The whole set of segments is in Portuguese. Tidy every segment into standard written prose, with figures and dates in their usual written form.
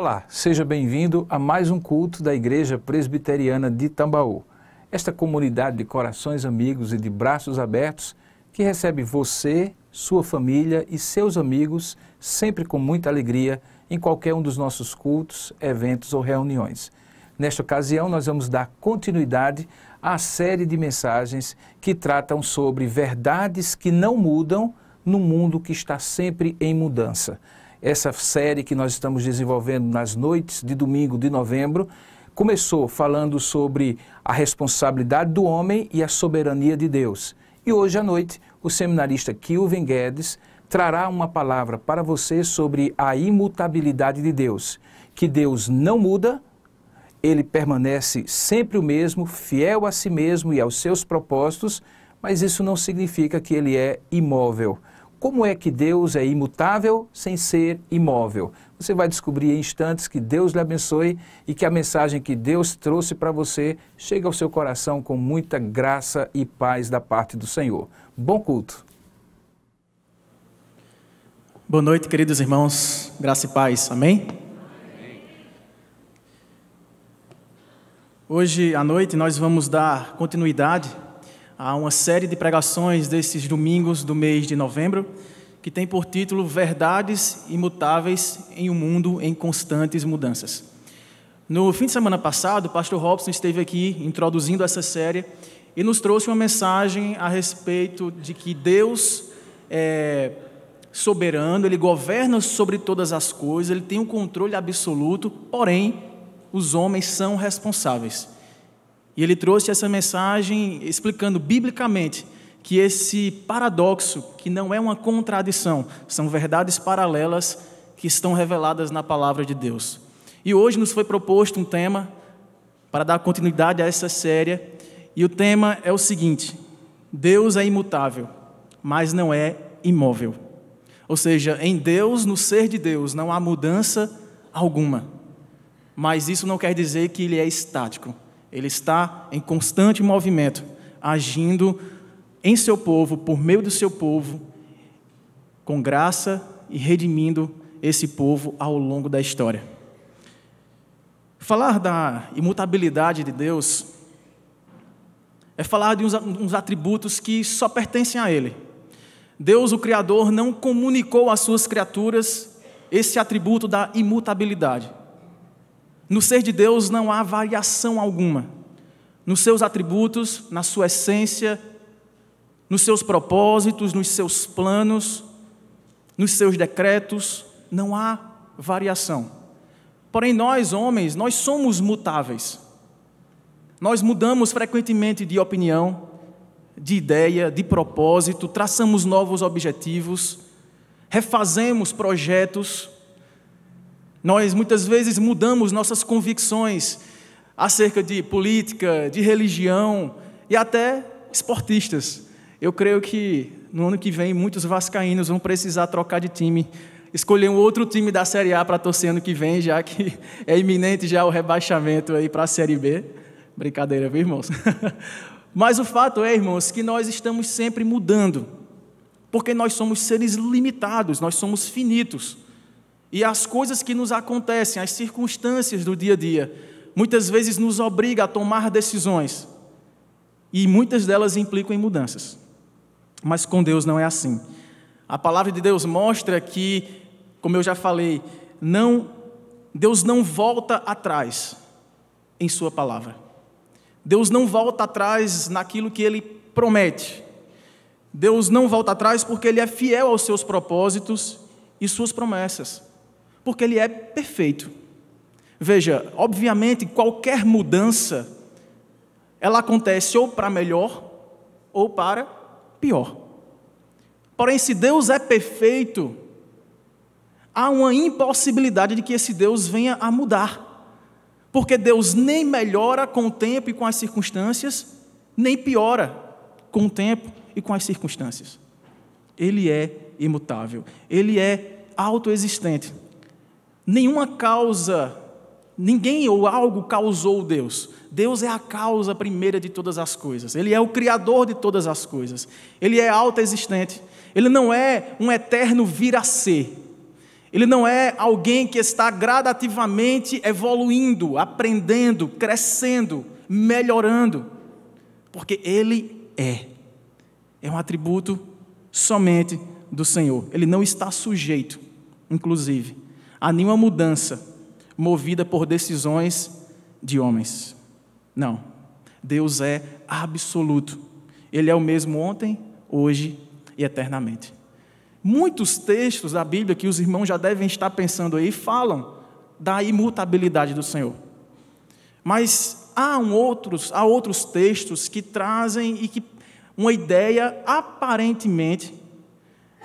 Olá, seja bem-vindo a mais um culto da Igreja Presbiteriana de Tambaú. Esta comunidade de corações amigos e de braços abertos que recebe você, sua família e seus amigos sempre com muita alegria em qualquer um dos nossos cultos, eventos ou reuniões. Nesta ocasião, nós vamos dar continuidade à série de mensagens que tratam sobre verdades que não mudam no mundo que está sempre em mudança. Essa série que nós estamos desenvolvendo nas noites de domingo de novembro começou falando sobre a responsabilidade do homem e a soberania de Deus. E hoje à noite, o seminarista Kilvin Guedes trará uma palavra para você sobre a imutabilidade de Deus, que Deus não muda, ele permanece sempre o mesmo, fiel a si mesmo e aos seus propósitos, mas isso não significa que ele é imóvel. Como é que Deus é imutável sem ser imóvel? Você vai descobrir em instantes. Que Deus lhe abençoe e que a mensagem que Deus trouxe para você chegue ao seu coração com muita graça e paz da parte do Senhor. Bom culto. Boa noite, queridos irmãos. Graça e paz. Amém? Hoje à noite nós vamos dar continuidade a uma série de pregações desses domingos do mês de novembro, que tem por título Verdades Imutáveis em um Mundo em Constantes Mudanças. No fim de semana passado, o pastor Robson esteve aqui introduzindo essa série e nos trouxe uma mensagem a respeito de que Deus é soberano, Ele governa sobre todas as coisas, Ele tem um controle absoluto, porém, os homens são responsáveis. E ele trouxe essa mensagem explicando biblicamente que esse paradoxo, que não é uma contradição, são verdades paralelas que estão reveladas na palavra de Deus. E hoje nos foi proposto um tema para dar continuidade a essa série, e o tema é o seguinte: Deus é imutável, mas não é imóvel. Ou seja, em Deus, no ser de Deus, não há mudança alguma. Mas isso não quer dizer que ele é estático. Ele está em constante movimento, agindo em seu povo, por meio do seu povo, com graça e redimindo esse povo ao longo da história. Falar da imutabilidade de Deus é falar de uns atributos que só pertencem a Ele. Deus, o Criador, não comunicou às suas criaturas esse atributo da imutabilidade. No ser de Deus não há variação alguma. Nos seus atributos, na sua essência, nos seus propósitos, nos seus planos, nos seus decretos, não há variação. Porém, nós, homens, nós somos mutáveis. Nós mudamos frequentemente de opinião, de ideia, de propósito, traçamos novos objetivos, refazemos projetos. Nós muitas vezes mudamos nossas convicções acerca de política, de religião e até esportistas. Eu creio que no ano que vem muitos vascaínos vão precisar trocar de time, escolher um outro time da Série A para torcer ano que vem, já que é iminente já o rebaixamento aí para a Série B. Brincadeira, viu, irmãos? Mas o fato é, irmãos, que nós estamos sempre mudando, porque nós somos seres limitados, nós somos finitos. E as coisas que nos acontecem, as circunstâncias do dia a dia, muitas vezes nos obrigam a tomar decisões. E muitas delas implicam em mudanças. Mas com Deus não é assim. A palavra de Deus mostra que, como eu já falei, Deus não volta atrás em sua palavra. Deus não volta atrás naquilo que Ele promete. Deus não volta atrás porque Ele é fiel aos seus propósitos e suas promessas. Porque Ele é perfeito. Veja, obviamente, qualquer mudança, ela acontece ou para melhor ou para pior. Porém, se Deus é perfeito, há uma impossibilidade de que esse Deus venha a mudar. Porque Deus nem melhora com o tempo e com as circunstâncias, nem piora com o tempo e com as circunstâncias. Ele é imutável, Ele é autoexistente. Nenhuma causa, ninguém ou algo causou Deus. Deus é a causa primeira de todas as coisas. Ele é o Criador de todas as coisas. Ele é autoexistente. Ele não é um eterno vir a ser. Ele não é alguém que está gradativamente evoluindo, aprendendo, crescendo, melhorando, porque Ele é um atributo somente do Senhor. Ele não está sujeito, inclusive, a nenhuma mudança movida por decisões de homens. Não, Deus é absoluto. Ele é o mesmo ontem, hoje e eternamente. Muitos textos da Bíblia que os irmãos já devem estar pensando aí falam da imutabilidade do Senhor. Mas há outros textos que trazem uma ideia aparentemente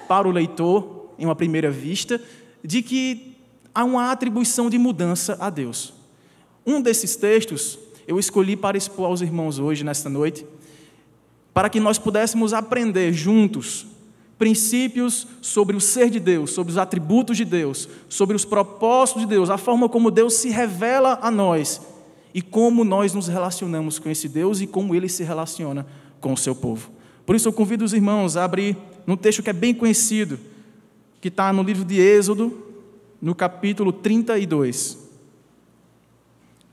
para o leitor, em uma primeira vista, de que há uma atribuição de mudança a Deus. Um desses textos eu escolhi para expor aos irmãos hoje, nesta noite, para que nós pudéssemos aprender juntos princípios sobre o ser de Deus, sobre os atributos de Deus, sobre os propósitos de Deus, a forma como Deus se revela a nós e como nós nos relacionamos com esse Deus e como Ele se relaciona com o seu povo. Por isso eu convido os irmãos a abrir num texto que é bem conhecido, que está no livro de Êxodo, no capítulo 32.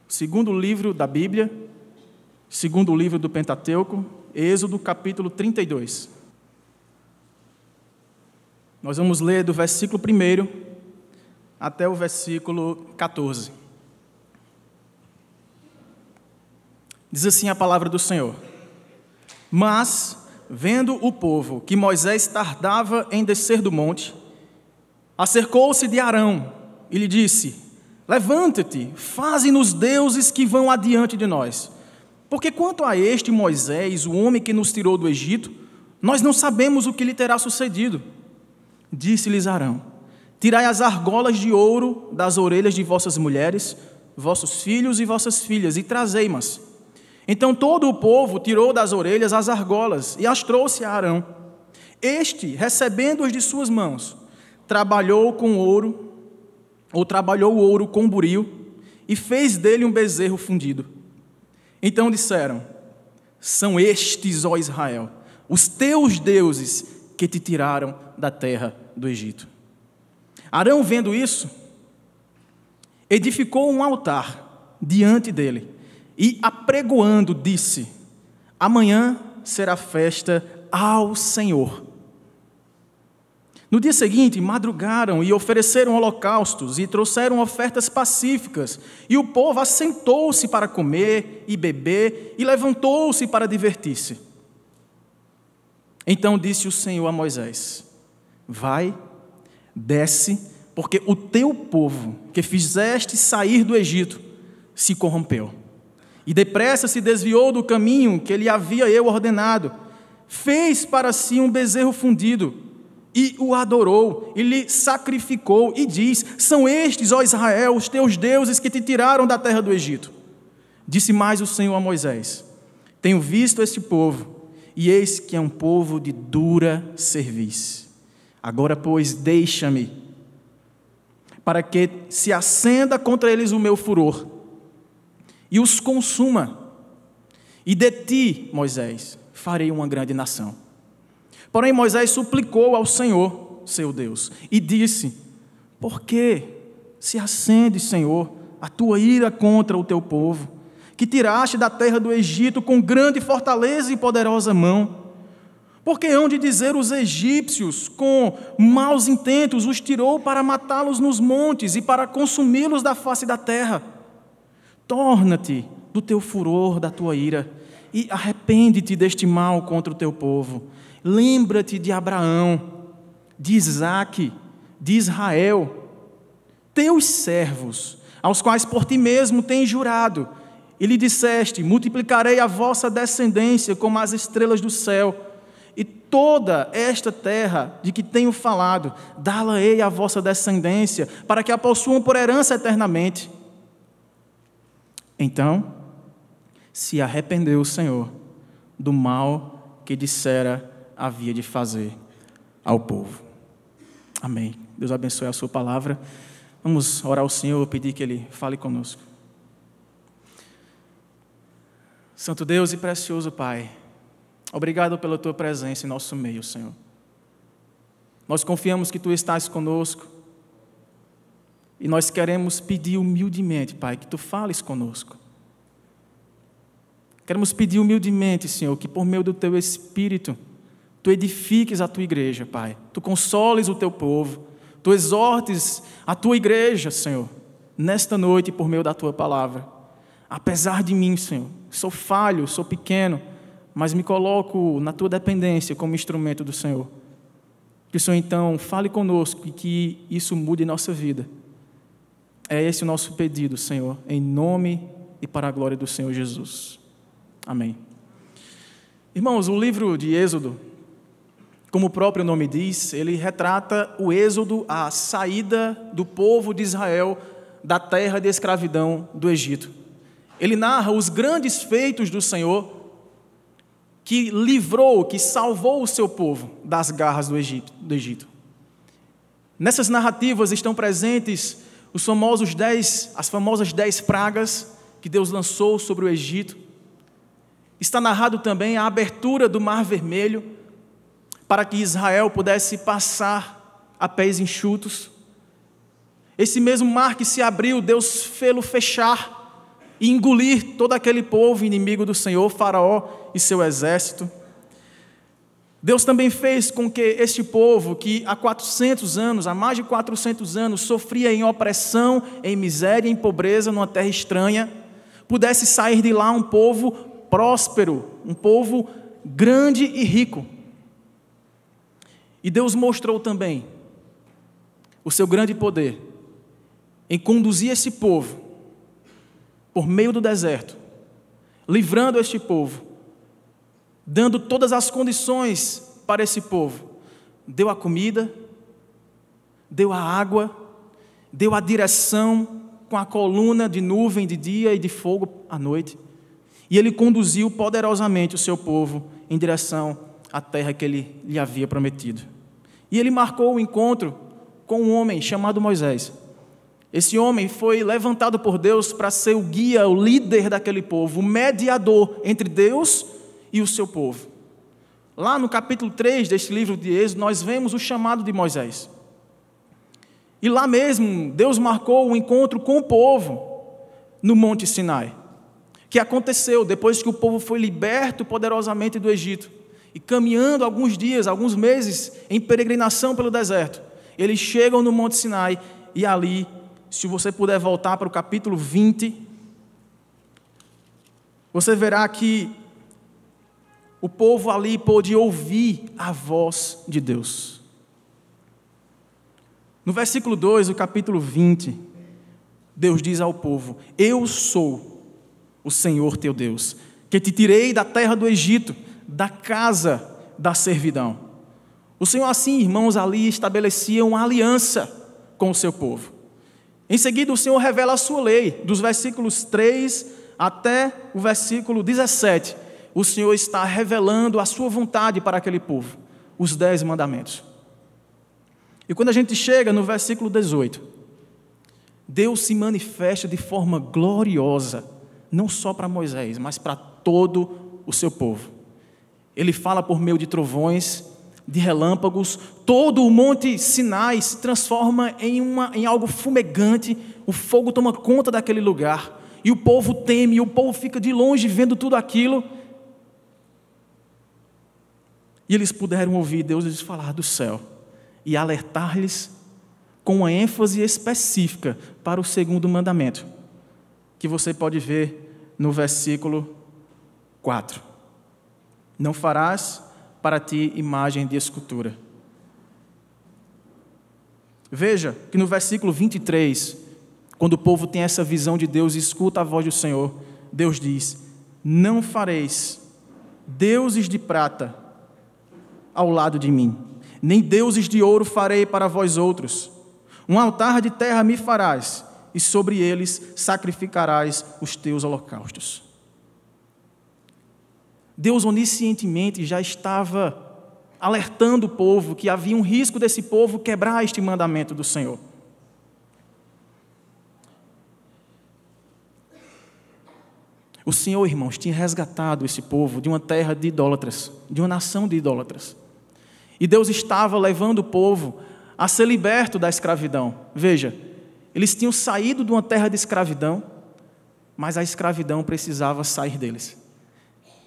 Segundo livro da Bíblia, segundo livro do Pentateuco, Êxodo, capítulo 32. Nós vamos ler do versículo 1 até o versículo 14. Diz assim a palavra do Senhor: Mas, vendo o povo que Moisés tardava em descer do monte, acercou-se de Arão e lhe disse: Levanta-te, faze-nos deuses que vão adiante de nós. Porque quanto a este Moisés, o homem que nos tirou do Egito, nós não sabemos o que lhe terá sucedido. Disse-lhes Arão: Tirai as argolas de ouro das orelhas de vossas mulheres, vossos filhos e vossas filhas, e trazei-mas. Então todo o povo tirou das orelhas as argolas e as trouxe a Arão. Este, recebendo-as de suas mãos, trabalhou o ouro com buril e fez dele um bezerro fundido. Então disseram: São estes, ó Israel, os teus deuses que te tiraram da terra do Egito. Arão, vendo isso, edificou um altar diante dele e, apregoando, disse: Amanhã será festa ao Senhor. No dia seguinte, madrugaram e ofereceram holocaustos e trouxeram ofertas pacíficas, e o povo assentou-se para comer e beber e levantou-se para divertir-se. Então disse o Senhor a Moisés: Vai, desce, porque o teu povo, que fizeste sair do Egito, se corrompeu. E depressa se desviou do caminho que lhe havia eu ordenado, fez para si um bezerro fundido, e o adorou, e lhe sacrificou, e diz: São estes, ó Israel, os teus deuses que te tiraram da terra do Egito. Disse mais o Senhor a Moisés: Tenho visto este povo, e eis que é um povo de dura cerviz. Agora, pois, deixa-me, para que se acenda contra eles o meu furor, e os consuma. E de ti, Moisés, farei uma grande nação. Porém, Moisés suplicou ao Senhor, seu Deus, e disse: Por que se acende, Senhor, a tua ira contra o teu povo, que tiraste da terra do Egito com grande fortaleza e poderosa mão? Porque hão de dizer os egípcios, com maus intentos, os tirou para matá-los nos montes e para consumi-los da face da terra. Torna-te do teu furor, da tua ira, e arrepende-te deste mal contra o teu povo. Lembra-te de Abraão, de Isaque, de Israel, teus servos, aos quais por ti mesmo tens jurado, e lhe disseste: multiplicarei a vossa descendência como as estrelas do céu, e toda esta terra de que tenho falado, dá-la-ei à vossa descendência, para que a possuam por herança eternamente. Então se arrependeu o Senhor do mal que dissera havia de fazer ao povo. Amém. Deus abençoe a sua palavra. Vamos orar ao Senhor, pedir que Ele fale conosco. Santo Deus e precioso Pai, obrigado pela Tua presença em nosso meio, Senhor. Nós confiamos que Tu estás conosco, E nós queremos pedir humildemente, Pai, que Tu fales conosco. Queremos pedir humildemente, Senhor, que por meio do Teu Espírito, Tu edifiques a Tua igreja, Pai. Tu consoles o Teu povo. Tu exortes a Tua igreja, Senhor, nesta noite por meio da Tua palavra. Apesar de mim, Senhor, sou falho, sou pequeno, mas me coloco na Tua dependência como instrumento do Senhor. Que o Senhor, então, fale conosco e que isso mude nossa vida. É esse o nosso pedido, Senhor, em nome e para a glória do Senhor Jesus. Amém. Irmãos, o livro de Êxodo, como o próprio nome diz, ele retrata o êxodo, a saída do povo de Israel da terra de escravidão do Egito. Ele narra os grandes feitos do Senhor que livrou, que salvou o seu povo das garras do Egito. Nessas narrativas estão presentes as famosas 10 pragas que Deus lançou sobre o Egito. Está narrado também a abertura do Mar Vermelho para que Israel pudesse passar a pés enxutos. Esse mesmo mar que se abriu, Deus fê-lo fechar e engolir todo aquele povo inimigo do Senhor, Faraó e seu exército. Deus também fez com que este povo, que há mais de 400 anos, sofria em opressão, em miséria, em pobreza, numa terra estranha, pudesse sair de lá um povo próspero, um povo grande e rico. E Deus mostrou também o seu grande poder em conduzir esse povo por meio do deserto, livrando este povo, dando todas as condições para esse povo. Deu a comida, deu a água, deu a direção com a coluna de nuvem de dia e de fogo à noite. E ele conduziu poderosamente o seu povo em direção à terra que ele lhe havia prometido. E ele marcou o encontro com um homem chamado Moisés. Esse homem foi levantado por Deus para ser o guia, o líder daquele povo, o mediador entre Deus e o seu povo. Lá no capítulo 3 deste livro de Êxodo, nós vemos o chamado de Moisés. E lá mesmo, Deus marcou o encontro com o povo no Monte Sinai, que aconteceu depois que o povo foi liberto poderosamente do Egito. E caminhando alguns dias, alguns meses, em peregrinação pelo deserto, eles chegam no Monte Sinai e ali, se você puder voltar para o capítulo 20, você verá que o povo ali pôde ouvir a voz de Deus. No versículo 2 do capítulo 20, Deus diz ao povo: Eu sou o Senhor teu Deus, que te tirei da terra do Egito, da casa da servidão. O Senhor assim, irmãos, ali estabelecia uma aliança com o seu povo. Em seguida, o Senhor revela a sua lei, dos versículos 3 até o versículo 17. O Senhor está revelando a sua vontade para aquele povo, os 10 mandamentos. E quando a gente chega no versículo 18, Deus se manifesta de forma gloriosa, não só para Moisés, mas para todo o seu povo. Ele fala por meio de trovões, de relâmpagos, todo o monte Sinai se transforma em algo fumegante, o fogo toma conta daquele lugar, e o povo teme, e o povo fica de longe vendo tudo aquilo. E eles puderam ouvir Deus lhes falar do céu e alertar-lhes com uma ênfase específica para o segundo mandamento, que você pode ver no versículo 4. Não farás para ti imagem de escultura. Veja que no versículo 23, quando o povo tem essa visão de Deus e escuta a voz do Senhor, Deus diz: Não fareis deuses de prata ao lado de mim, nem deuses de ouro farei para vós outros. Um altar de terra me farás, e sobre eles sacrificarás os teus holocaustos. Deus oniscientemente já estava alertando o povo que havia um risco desse povo quebrar este mandamento do Senhor. O Senhor, irmãos, tinha resgatado esse povo de uma terra de idólatras, de uma nação de idólatras. E Deus estava levando o povo a ser liberto da escravidão. Veja, Eles tinham saído de uma terra de escravidão, mas a escravidão precisava sair deles.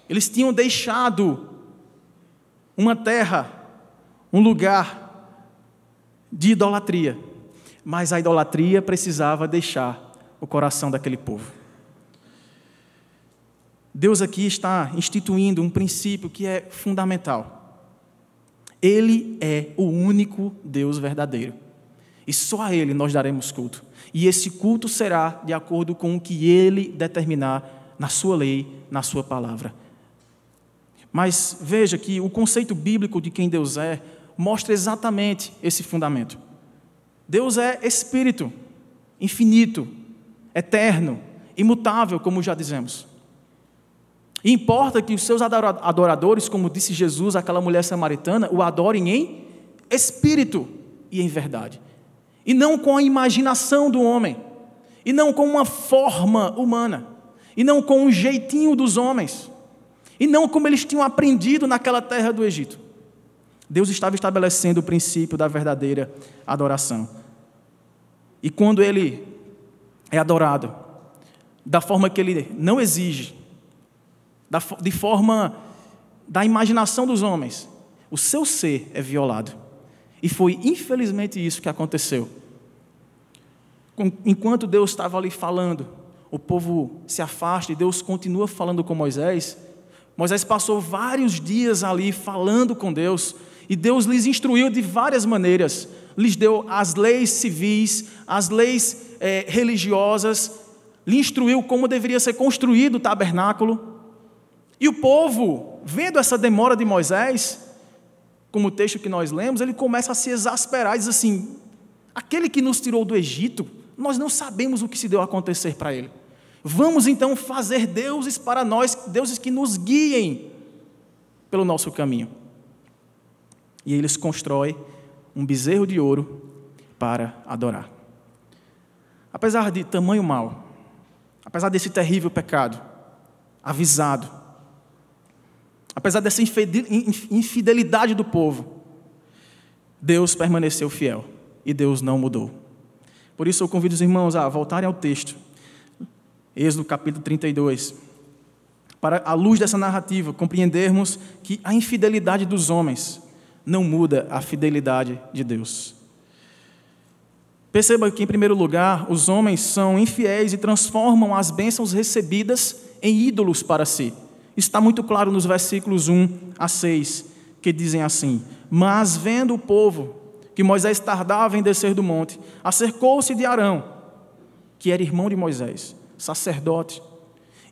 Eles tinham deixado uma terra, um lugar de idolatria, mas a idolatria precisava deixar o coração daquele povo. Deus aqui está instituindo um princípio que é fundamental. Ele é o único Deus verdadeiro. E só a Ele nós daremos culto. E esse culto será de acordo com o que Ele determinar na sua lei, na sua palavra. Mas veja que o conceito bíblico de quem Deus é mostra exatamente esse fundamento. Deus é Espírito, infinito, eterno, imutável, como já dizemos. E importa que os seus adoradores, como disse Jesus àquela mulher samaritana, o adorem em espírito e em verdade. E não com a imaginação do homem, e não com uma forma humana, e não com um jeitinho dos homens, e não como eles tinham aprendido naquela terra do Egito. Deus estava estabelecendo o princípio da verdadeira adoração. E quando Ele é adorado da forma que Ele não exige, de forma da imaginação dos homens, o seu ser é violado. E foi infelizmente isso que aconteceu. Enquanto Deus estava ali falando, o povo se afasta e Deus continua falando com Moisés. Moisés passou vários dias ali falando com Deus, e Deus lhes instruiu de várias maneiras. Lhes deu as leis civis, as leis religiosas, lhe instruiu como deveria ser construído o tabernáculo. E o povo, vendo essa demora de Moisés, como o texto que nós lemos, ele começa a se exasperar e diz assim: aquele que nos tirou do Egito, nós não sabemos o que se deu a acontecer para ele. Vamos então fazer deuses para nós, deuses que nos guiem pelo nosso caminho. E eles constroem um bezerro de ouro para adorar. Apesar de tamanho mal, apesar desse terrível pecado, avisado, apesar dessa infidelidade do povo, Deus permaneceu fiel e Deus não mudou. Por isso eu convido os irmãos a voltarem ao texto, Êxodo capítulo 32, para, à luz dessa narrativa, compreendermos que a infidelidade dos homens não muda a fidelidade de Deus. Perceba que, em primeiro lugar, os homens são infiéis e transformam as bênçãos recebidas em ídolos para si. Isso está muito claro nos versículos 1 a 6, que dizem assim: mas vendo o povo que Moisés tardava em descer do monte, acercou-se de Arão, que era irmão de Moisés, sacerdote,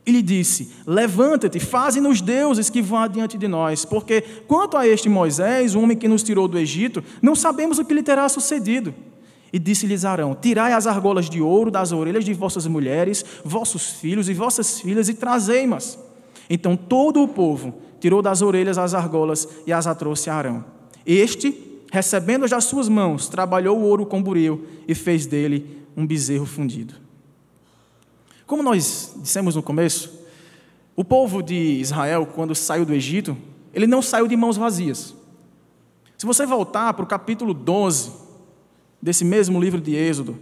e lhe disse: levanta-te, faze-nos deuses que vão adiante de nós, porque quanto a este Moisés, o homem que nos tirou do Egito, não sabemos o que lhe terá sucedido. E disse-lhes Arão: tirai as argolas de ouro das orelhas de vossas mulheres, vossos filhos e vossas filhas, e trazei-mas. Então todo o povo tirou das orelhas as argolas e as trouxe a Arão. Este, recebendo-as das suas mãos, trabalhou o ouro com buril e fez dele um bezerro fundido. Como nós dissemos no começo, o povo de Israel, quando saiu do Egito, ele não saiu de mãos vazias. Se você voltar para o capítulo 12 desse mesmo livro de Êxodo,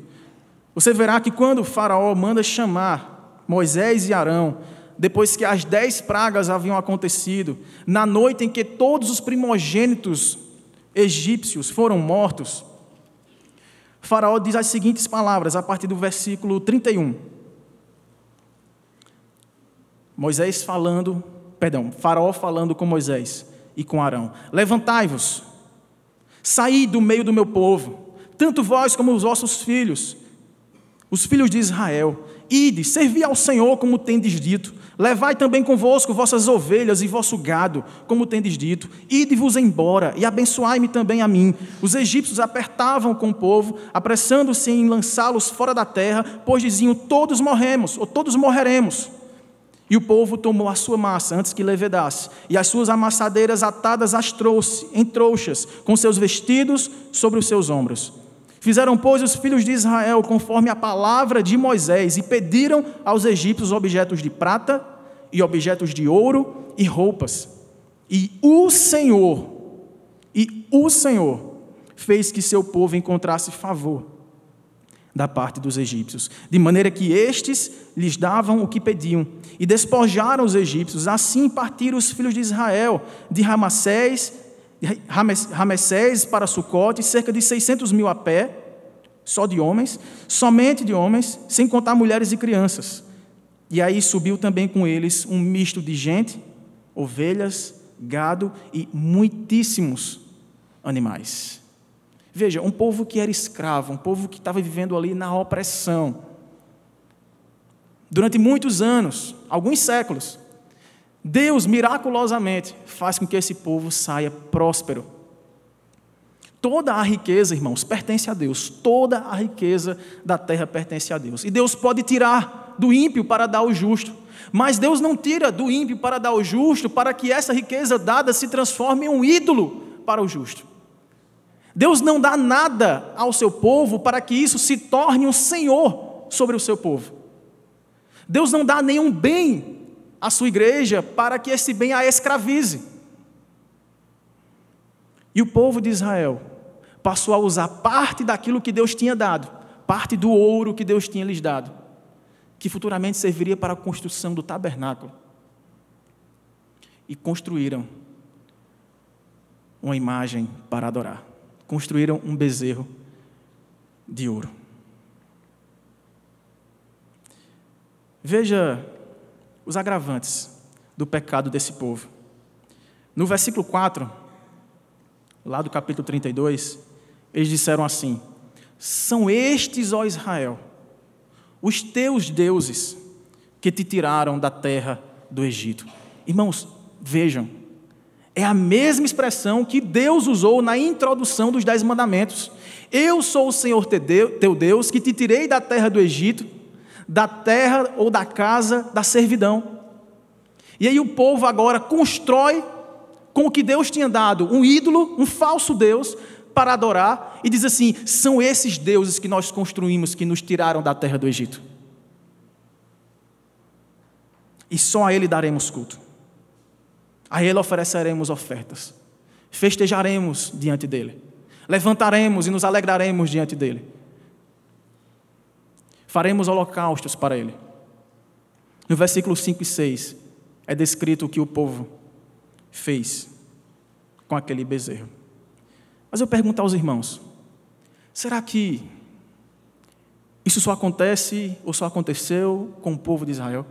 você verá que quando o faraó manda chamar Moisés e Arão, depois que as 10 pragas haviam acontecido, na noite em que todos os primogênitos egípcios foram mortos, o faraó diz as seguintes palavras, a partir do versículo 31. Faraó falando com Moisés e com Arão: levantai-vos, saí do meio do meu povo, tanto vós como os vossos filhos, os filhos de Israel, ide, servi ao Senhor como tendes dito, levai também convosco vossas ovelhas e vosso gado, como tendes dito, ide-vos embora e abençoai-me também a mim. Os egípcios apertavam com o povo, apressando-se em lançá-los fora da terra, pois diziam: todos morremos, ou todos morreremos. E o povo tomou a sua massa antes que levedasse, e as suas amassadeiras atadas em trouxas, com seus vestidos sobre os seus ombros. Fizeram, pois, os filhos de Israel conforme a palavra de Moisés, e pediram aos egípcios objetos de prata, e objetos de ouro, e roupas. E o Senhor fez que seu povo encontrasse favor da parte dos egípcios, de maneira que estes lhes davam o que pediam, e despojaram os egípcios. Assim partiram os filhos de Israel de Ramessés para Sucote, cerca de 600 mil a pé, somente de homens, sem contar mulheres e crianças. E aí subiu também com eles um misto de gente, ovelhas, gado e muitíssimos animais. Veja, um povo que era escravo, um povo que estava vivendo ali na opressão. Durante muitos anos, alguns séculos, Deus miraculosamente faz com que esse povo saia próspero. Toda a riqueza, irmãos, pertence a Deus. Toda a riqueza da terra pertence a Deus. E Deus pode tirar do ímpio para dar ao justo. Mas Deus não tira do ímpio para dar ao justo, para que essa riqueza dada se transforme em um ídolo para o justo. Deus não dá nada ao seu povo para que isso se torne um senhor sobre o seu povo. Deus não dá nenhum bem à sua igreja para que esse bem a escravize. E o povo de Israel passou a usar parte daquilo que Deus tinha dado, parte do ouro que Deus tinha lhes dado, que futuramente serviria para a construção do tabernáculo. E construíram uma imagem para adorar. Construíram um bezerro de ouro. Veja os agravantes do pecado desse povo. No versículo 4, lá do capítulo 32, eles disseram assim: são estes, ó Israel, os teus deuses que te tiraram da terra do Egito. Irmãos, vejam, é a mesma expressão que Deus usou na introdução dos 10 mandamentos. Eu sou o Senhor teu Deus, que te tirei da terra do Egito, da terra ou da casa da servidão. E aí o povo agora constrói com o que Deus tinha dado um ídolo, um falso Deus, para adorar, e diz assim: são esses deuses que nós construímos, que nos tiraram da terra do Egito. E só a Ele daremos culto. A Ele ofereceremos ofertas, festejaremos diante dEle, levantaremos e nos alegraremos diante dEle, faremos holocaustos para Ele. No versículo 5 e 6 é descrito o que o povo fez com aquele bezerro. Mas eu pergunto aos irmãos, será que isso só acontece ou só aconteceu com o povo de Israel?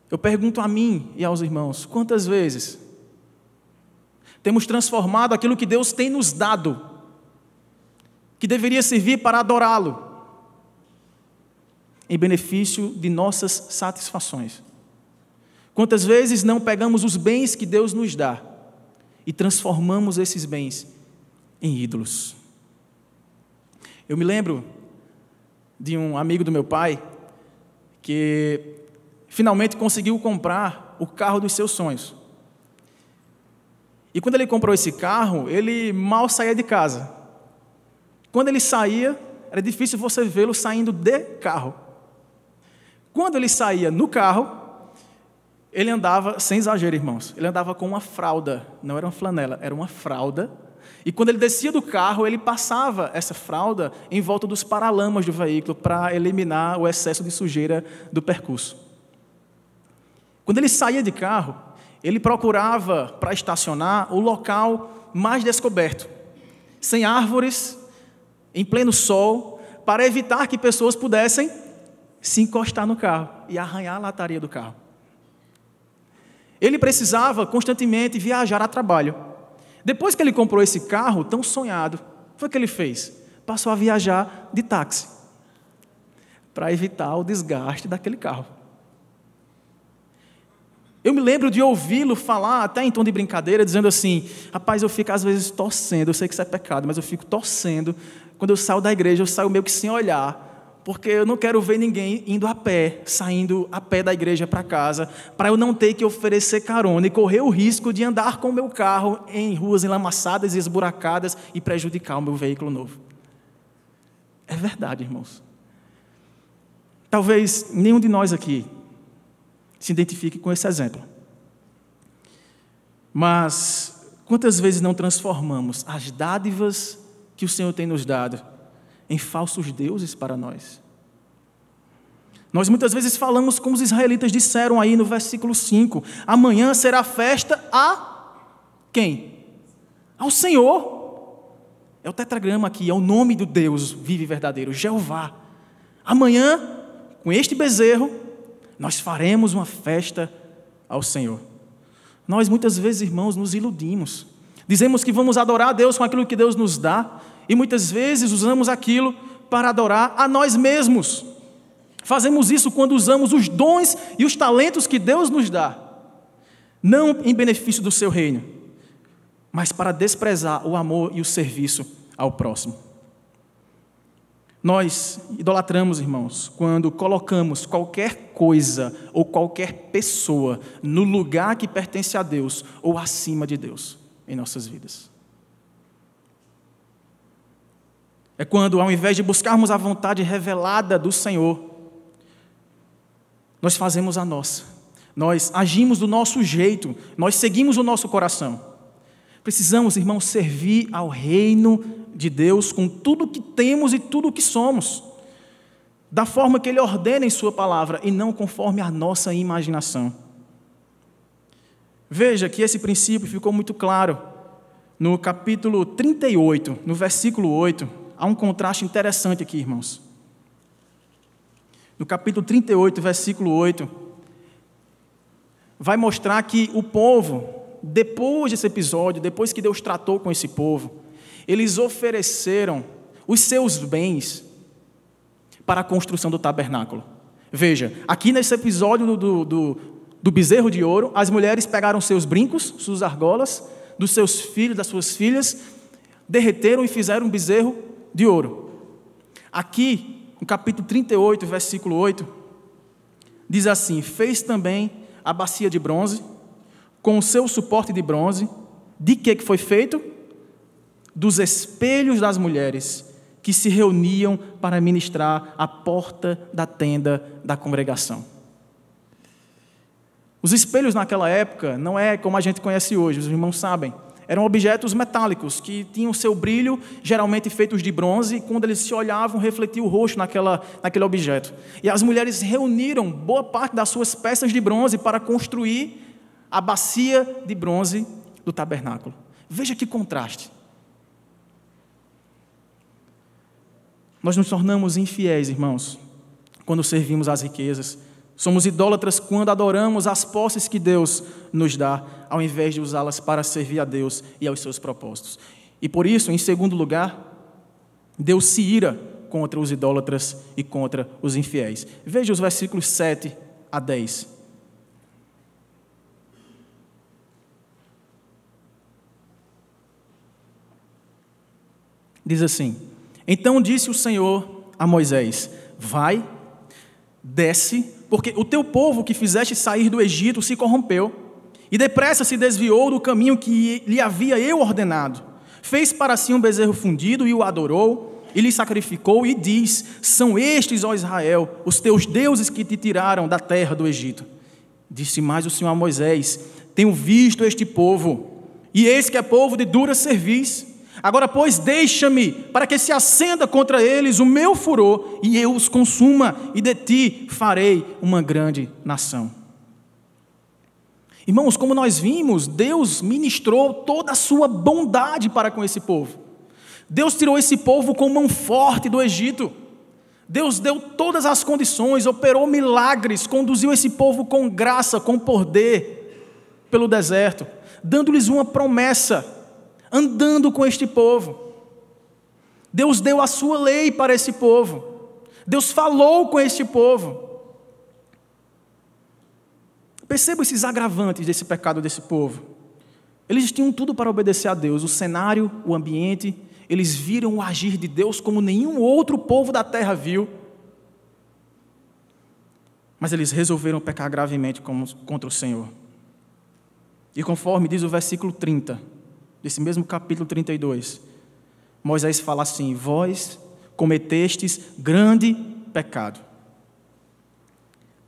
Eu pergunto a mim e aos irmãos, quantas vezes temos transformado aquilo que Deus tem nos dado, que deveria servir para adorá-lo, em benefício de nossas satisfações? Quantas vezes não pegamos os bens que Deus nos dá e transformamos esses bens em ídolos? Eu me lembro de um amigo do meu pai que finalmente conseguiu comprar o carro dos seus sonhos. E quando ele comprou esse carro, ele mal saía de casa. Quando ele saía, era difícil você vê-lo saindo de carro. Quando ele saía no carro, ele andava, sem exagero, irmãos, ele andava com uma fralda, não era uma flanela, era uma fralda. E quando ele descia do carro, ele passava essa fralda em volta dos paralamas do veículo para eliminar o excesso de sujeira do percurso. Quando ele saía de carro, ele procurava para estacionar o local mais descoberto, sem árvores, em pleno sol, para evitar que pessoas pudessem se encostar no carro e arranhar a lataria do carro. Ele precisava constantemente viajar a trabalho. Depois que ele comprou esse carro tão sonhado, foi o que ele fez? Passou a viajar de táxi, para evitar o desgaste daquele carro. Eu me lembro de ouvi-lo falar, até em tom de brincadeira, dizendo assim: rapaz, eu fico às vezes torcendo, eu sei que isso é pecado, mas eu fico torcendo, quando eu saio da igreja, eu saio meio que sem olhar, porque eu não quero ver ninguém indo a pé, saindo a pé da igreja para casa, para eu não ter que oferecer carona e correr o risco de andar com o meu carro em ruas enlamaçadas e esburacadas e prejudicar o meu veículo novo. É verdade, irmãos. Talvez nenhum de nós aqui se identifique com esse exemplo. Mas quantas vezes não transformamos as dádivas que o Senhor tem nos dado em falsos deuses para nós. Nós muitas vezes falamos como os israelitas disseram aí no versículo 5, amanhã será festa a quem? Ao Senhor. É o tetragrama aqui, é o nome do Deus vivo e verdadeiro, Jeová. Amanhã, com este bezerro, nós faremos uma festa ao Senhor. Nós muitas vezes, irmãos, nos iludimos. Dizemos que vamos adorar a Deus com aquilo que Deus nos dá, e muitas vezes usamos aquilo para adorar a nós mesmos. Fazemos isso quando usamos os dons e os talentos que Deus nos dá, não em benefício do seu reino, mas para desprezar o amor e o serviço ao próximo. Nós idolatramos, irmãos, quando colocamos qualquer coisa ou qualquer pessoa no lugar que pertence a Deus ou acima de Deus em nossas vidas. É quando, ao invés de buscarmos a vontade revelada do Senhor, nós fazemos a nossa. Nós agimos do nosso jeito, nós seguimos o nosso coração. Precisamos, irmãos, servir ao reino de Deus com tudo que temos e tudo que somos, da forma que Ele ordena em Sua palavra e não conforme a nossa imaginação. Veja que esse princípio ficou muito claro no capítulo 38, no versículo 8. Há um contraste interessante aqui, irmãos. No capítulo 38, versículo 8, vai mostrar que o povo, depois desse episódio, depois que Deus tratou com esse povo, eles ofereceram os seus bens para a construção do tabernáculo. Veja, aqui nesse episódio do bezerro de ouro, as mulheres pegaram seus brincos, suas argolas, dos seus filhos, das suas filhas, derreteram e fizeram um bezerro de ouro. Aqui, no capítulo 38, versículo 8, diz assim: fez também a bacia de bronze, com o seu suporte de bronze. De que foi feito? Dos espelhos das mulheres que se reuniam para ministrar à porta da tenda da congregação. Os espelhos naquela época não é como a gente conhece hoje, os irmãos sabem. Eram objetos metálicos que tinham seu brilho, geralmente feitos de bronze, e quando eles se olhavam, refletia o rosto naquele objeto. E as mulheres reuniram boa parte das suas peças de bronze para construir a bacia de bronze do tabernáculo. Veja que contraste. Nós nos tornamos infiéis, irmãos, quando servimos às riquezas. Somos idólatras quando adoramos as posses que Deus nos dá, ao invés de usá-las para servir a Deus e aos seus propósitos. E por isso, em segundo lugar, Deus se ira contra os idólatras e contra os infiéis. Veja os versículos 7 a 10. Diz assim: então disse o Senhor a Moisés: vai, desce, porque o teu povo que fizeste sair do Egito se corrompeu, e depressa se desviou do caminho que lhe havia eu ordenado. Fez para si um bezerro fundido e o adorou, e lhe sacrificou, e diz: são estes, ó Israel, os teus deuses que te tiraram da terra do Egito. Disse mais o Senhor a Moisés: tenho visto este povo, e eis que é povo de dura cerviz. Agora, pois, deixa-me, para que se acenda contra eles o meu furor, e eu os consuma, e de ti farei uma grande nação. Irmãos, como nós vimos, Deus ministrou toda a sua bondade para com esse povo. Deus tirou esse povo com mão forte do Egito. Deus deu todas as condições, operou milagres, conduziu esse povo com graça, com poder, pelo deserto, dando-lhes uma promessa, andando com este povo. Deus deu a sua lei para esse povo. Deus falou com este povo. Perceba esses agravantes desse pecado desse povo. Eles tinham tudo para obedecer a Deus, o cenário, o ambiente. Eles viram o agir de Deus como nenhum outro povo da terra viu. Mas eles resolveram pecar gravemente contra o Senhor. E conforme diz o versículo 30, desse mesmo capítulo 32, Moisés fala assim: vós cometestes grande pecado.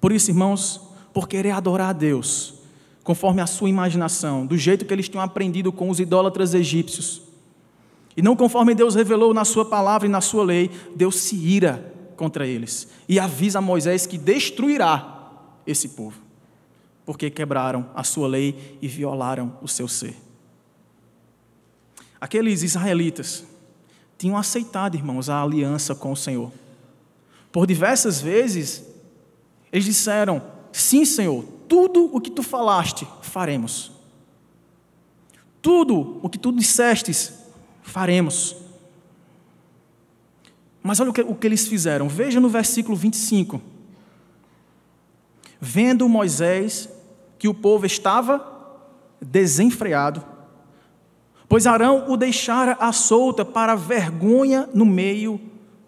Por isso, irmãos, por querer adorar a Deus, conforme a sua imaginação, do jeito que eles tinham aprendido com os idólatras egípcios, E não conforme Deus revelou na sua palavra e na sua lei, Deus se ira contra eles e avisa a Moisés que destruirá esse povo, porque quebraram a sua lei e violaram o seu ser. Aqueles israelitas tinham aceitado, irmãos, a aliança com o Senhor. Por diversas vezes, eles disseram: sim, Senhor, tudo o que tu falaste, faremos. Tudo o que tu dissestes, faremos. Mas olha o que eles fizeram. Veja no versículo 25. Vendo Moisés que o povo estava desenfreado, pois Arão o deixara à solta para vergonha no meio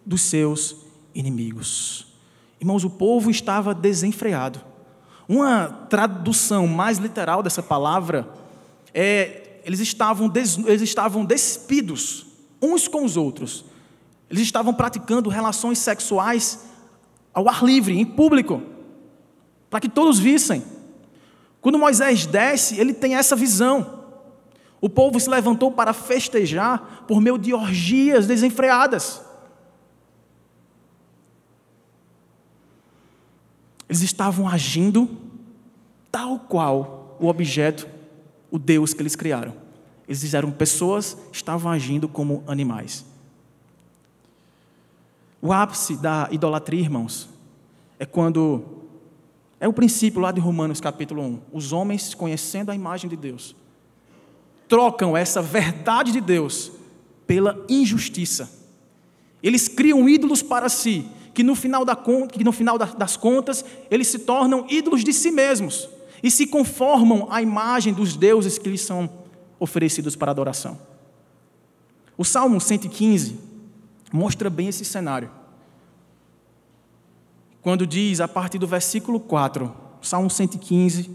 dos seus inimigos. Irmãos, o povo estava desenfreado. Uma tradução mais literal dessa palavra eles estavam despidos uns com os outros. Eles estavam praticando relações sexuais ao ar livre, em público, para que todos vissem. Quando Moisés desce, ele tem essa visão. O povo se levantou para festejar por meio de orgias desenfreadas. Eles estavam agindo tal qual o objeto, o Deus que eles criaram. Eles eram pessoas, estavam agindo como animais. O ápice da idolatria, irmãos, é o princípio lá de Romanos capítulo 1. Os homens, conhecendo a imagem de Deus, trocam essa verdade de Deus pela injustiça. Eles criam ídolos para si, que no final das contas, eles se tornam ídolos de si mesmos e se conformam à imagem dos deuses que lhes são oferecidos para adoração. O Salmo 115 mostra bem esse cenário. Quando diz, a partir do versículo 4, Salmo 115,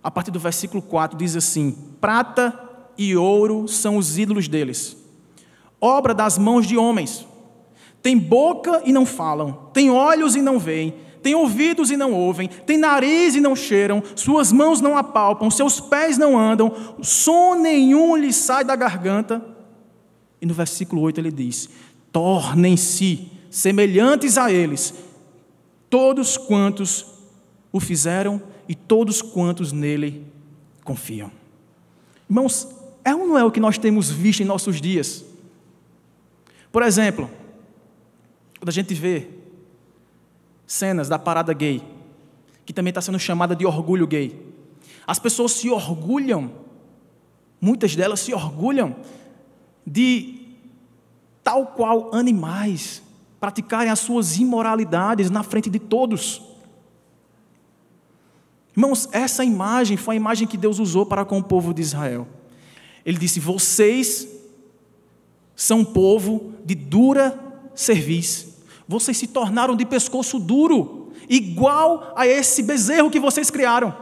a partir do versículo 4, diz assim: prata e ouro são os ídolos deles, obra das mãos de homens. Tem boca e não falam, tem olhos e não veem, tem ouvidos e não ouvem, tem nariz e não cheiram, suas mãos não apalpam, seus pés não andam, som nenhum lhes sai da garganta. E no versículo 8 ele diz: tornem-se semelhantes a eles, todos quantos o fizeram e todos quantos nele confiam. Irmãos, é ou não é o que nós temos visto em nossos dias? Por exemplo, quando a gente vê cenas da parada gay, que também está sendo chamada de orgulho gay, as pessoas se orgulham, muitas delas se orgulham de, tal qual animais, praticarem as suas imoralidades na frente de todos. Irmãos, essa imagem foi a imagem que Deus usou para com o povo de Israel. Ele disse: vocês são um povo de dura cerviz. Vocês se tornaram de pescoço duro, igual a esse bezerro que vocês criaram.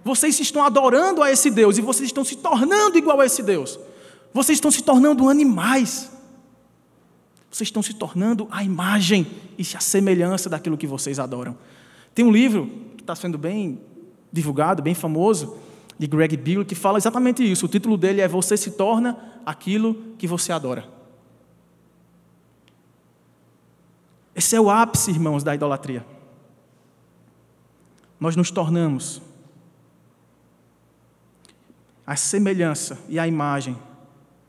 Vocês estão adorando a esse Deus e vocês estão se tornando igual a esse Deus. Vocês estão se tornando animais. Vocês estão se tornando a imagem e a semelhança daquilo que vocês adoram. Tem um livro que está sendo bem divulgado, bem famoso, de Greg Beale, que fala exatamente isso. O título dele é Você se torna aquilo que você adora. Esse é o ápice, irmãos, da idolatria. Nós nos tornamos a semelhança e a imagem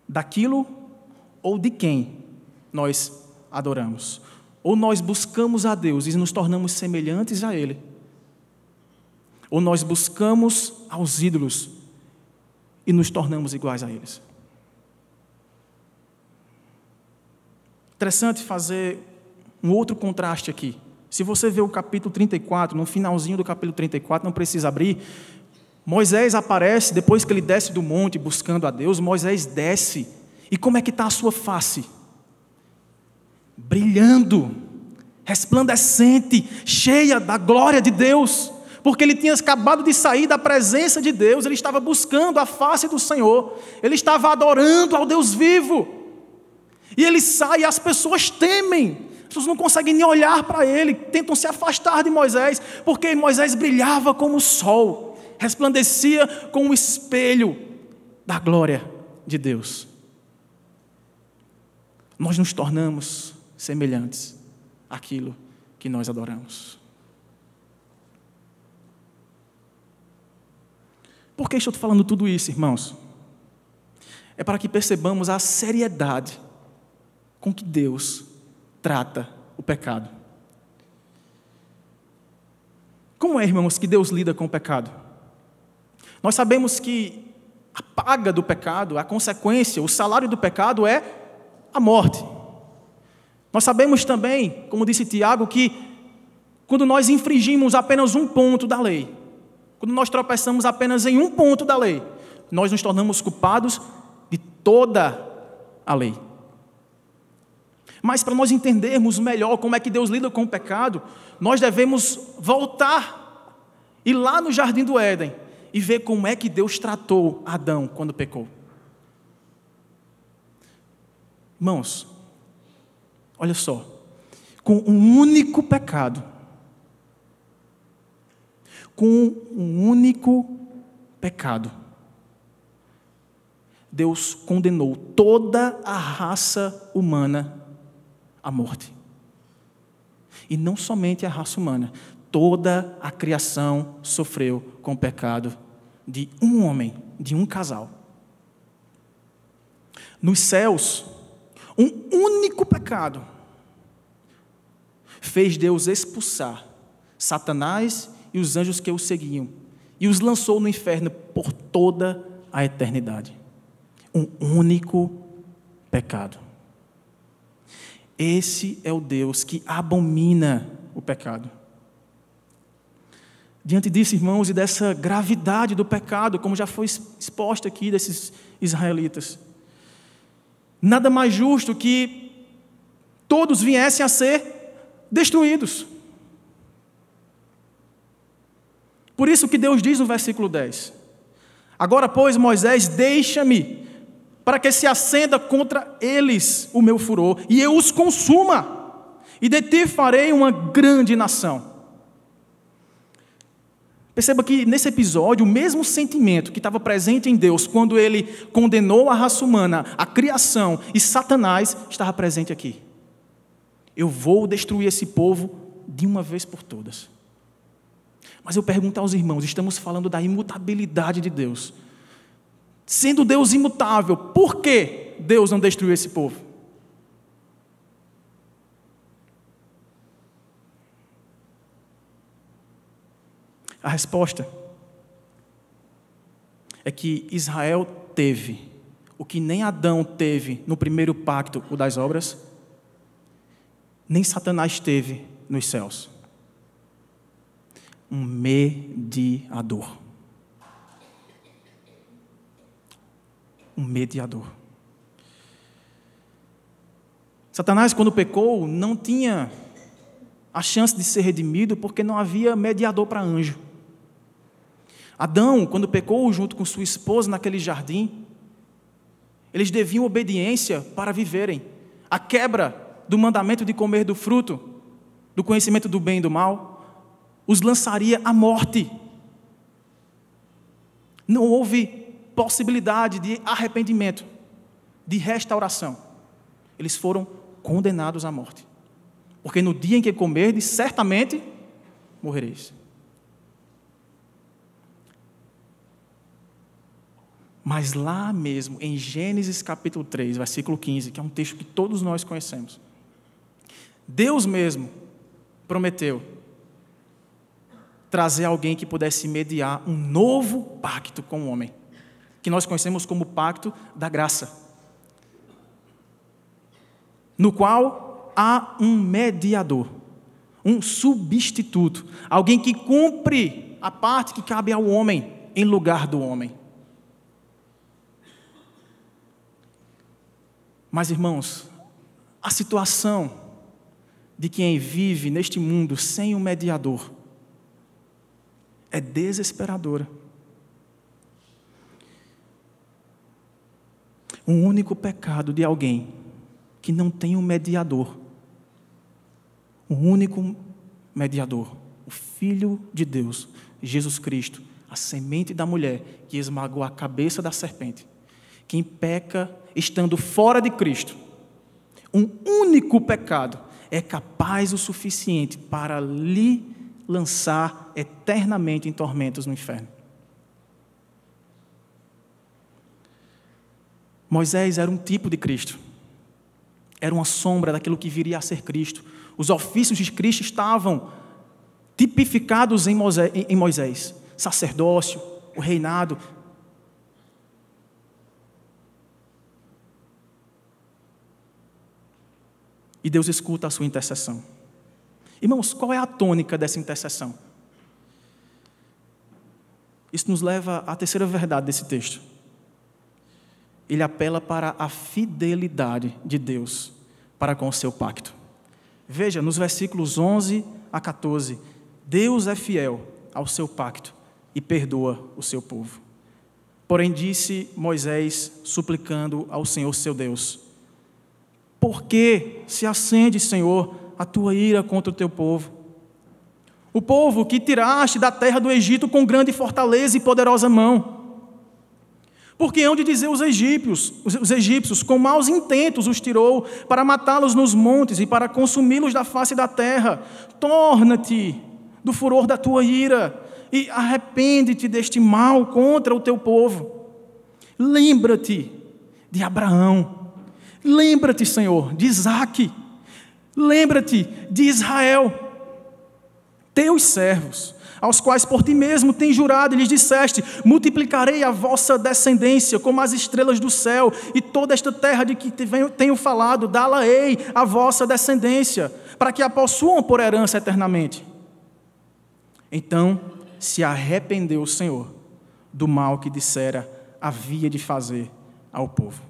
daquilo ou de quem nós adoramos. Ou nós buscamos a Deus e nos tornamos semelhantes a Ele, ou nós buscamos aos ídolos e nos tornamos iguais a eles. Interessante fazer um outro contraste aqui. Se você vê o capítulo 34, no finalzinho do capítulo 34, não precisa abrir, Moisés aparece, depois que ele desce do monte buscando a Deus, Moisés desce, e como é que está a sua face? Brilhando, resplandecente, cheia da glória de Deus, porque ele tinha acabado de sair da presença de Deus, ele estava buscando a face do Senhor, ele estava adorando ao Deus vivo, e ele sai e as pessoas temem, as pessoas não conseguem nem olhar para ele, tentam se afastar de Moisés, porque Moisés brilhava como o sol, resplandecia como um espelho da glória de Deus. nós nos tornamos semelhantes àquilo que nós adoramos. Por que estou falando tudo isso, irmãos? É para que percebamos a seriedade com que Deus trata o pecado. Como é, irmãos, que Deus lida com o pecado? Nós sabemos que a paga do pecado, a consequência, o salário do pecado é a morte. Nós sabemos também, como disse Tiago, que quando nós infringimos apenas um ponto da lei, quando nós tropeçamos apenas em um ponto da lei, nós nos tornamos culpados de toda a lei. Mas para nós entendermos melhor como é que Deus lida com o pecado, nós devemos voltar, ir lá no Jardim do Éden e ver como é que Deus tratou Adão quando pecou. Irmãos, olha só, com um único pecado, Deus condenou toda a raça humana à morte. E não somente a raça humana, toda a criação sofreu com o pecado de um homem, de um casal. Nos céus, um único pecado fez Deus expulsar Satanás e os anjos que o seguiam e os lançou no inferno por toda a eternidade. Um único pecado. Esse é o Deus que abomina o pecado. Diante disso, irmãos, e dessa gravidade do pecado, como já foi exposto aqui desses israelitas, nada mais justo que todos viessem a ser destruídos. Por isso que Deus diz no versículo 10: agora, pois, Moisés, deixa-me, para que se acenda contra eles o meu furor, e eu os consuma, e de ti farei uma grande nação. Perceba que nesse episódio, o mesmo sentimento que estava presente em Deus quando ele condenou a raça humana, a criação e Satanás, estava presente aqui. Eu vou destruir esse povo de uma vez por todas. Mas eu pergunto aos irmãos, estamos falando da imutabilidade de Deus. Sendo Deus imutável, por que Deus não destruiu esse povo? A resposta é que Israel teve o que nem Adão teve no primeiro pacto, o das obras, nem Satanás teve nos céus. Um mediador. Um mediador. Satanás, quando pecou, não tinha a chance de ser redimido porque não havia mediador para anjo. Adão, quando pecou junto com sua esposa naquele jardim, eles deviam obediência para viverem. A quebra do mandamento de comer do fruto, do conhecimento do bem e do mal, os lançaria à morte. Não houve possibilidade de arrependimento, de restauração. Eles foram condenados à morte. Porque no dia em que comerdes, certamente morrereis. Mas lá mesmo, em Gênesis capítulo 3, versículo 15, que é um texto que todos nós conhecemos, Deus mesmo prometeu trazer alguém que pudesse mediar um novo pacto com o homem, que nós conhecemos como pacto da graça, no qual há um mediador, um substituto, alguém que cumpre a parte que cabe ao homem em lugar do homem. Mas, irmãos, a situação de quem vive neste mundo sem um mediador é desesperadora. Um único pecado de alguém que não tem um mediador, um único mediador, o Filho de Deus, Jesus Cristo, a semente da mulher que esmagou a cabeça da serpente. Quem peca estando fora de Cristo, Um único pecado é capaz o suficiente para lhe lançar eternamente em tormentos no inferno. Moisés era um tipo de Cristo. Era uma sombra daquilo que viria a ser Cristo. Os ofícios de Cristo estavam tipificados em Moisés. Sacerdócio, o reinado. E Deus escuta a sua intercessão. Irmãos, qual é a tônica dessa intercessão? Isso nos leva à terceira verdade desse texto. Ele apela para a fidelidade de Deus para com o seu pacto. Veja, nos versículos 11 a 14, Deus é fiel ao seu pacto e perdoa o seu povo. Porém disse Moisés, suplicando ao Senhor seu Deus: por que se acende, Senhor, a tua ira contra o teu povo? O povo que tiraste da terra do Egito com grande fortaleza e poderosa mão. Porque hão de dizer os egípcios, com maus intentos os tirou, para matá-los nos montes e para consumi-los da face da terra. Torna-te do furor da tua ira e arrepende-te deste mal contra o teu povo. Lembra-te de Abraão. Lembra-te, Senhor, de Isaque. Lembra-te de Israel, teus servos, aos quais por ti mesmo tens jurado, e lhes disseste: multiplicarei a vossa descendência como as estrelas do céu, e toda esta terra de que tenho falado, dá-la-ei a vossa descendência, para que a possuam por herança eternamente. Então se arrependeu o Senhor do mal que dissera havia de fazer ao povo.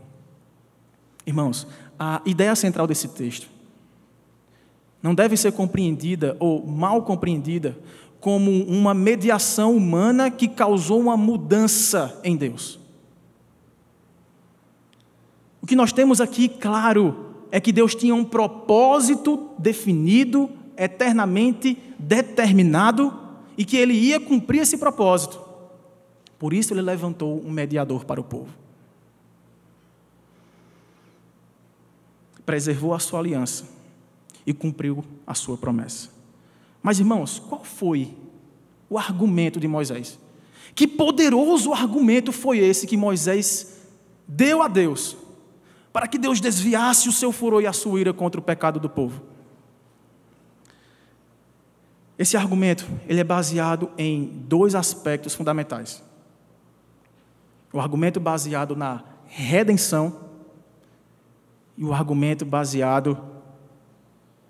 Irmãos, a ideia central desse texto não deve ser compreendida ou mal compreendida como uma mediação humana que causou uma mudança em Deus. O que nós temos aqui, claro, é que Deus tinha um propósito definido, eternamente determinado, e que Ele ia cumprir esse propósito. Por isso Ele levantou um mediador para o povo. Preservou a sua aliança e cumpriu a sua promessa. Mas, irmãos, qual foi o argumento de Moisés? Que poderoso argumento foi esse que Moisés deu a Deus, para que Deus desviasse o seu furor e a sua ira contra o pecado do povo? Esse argumento, ele é baseado em dois aspectos fundamentais. O argumento baseado na redenção e o argumento baseado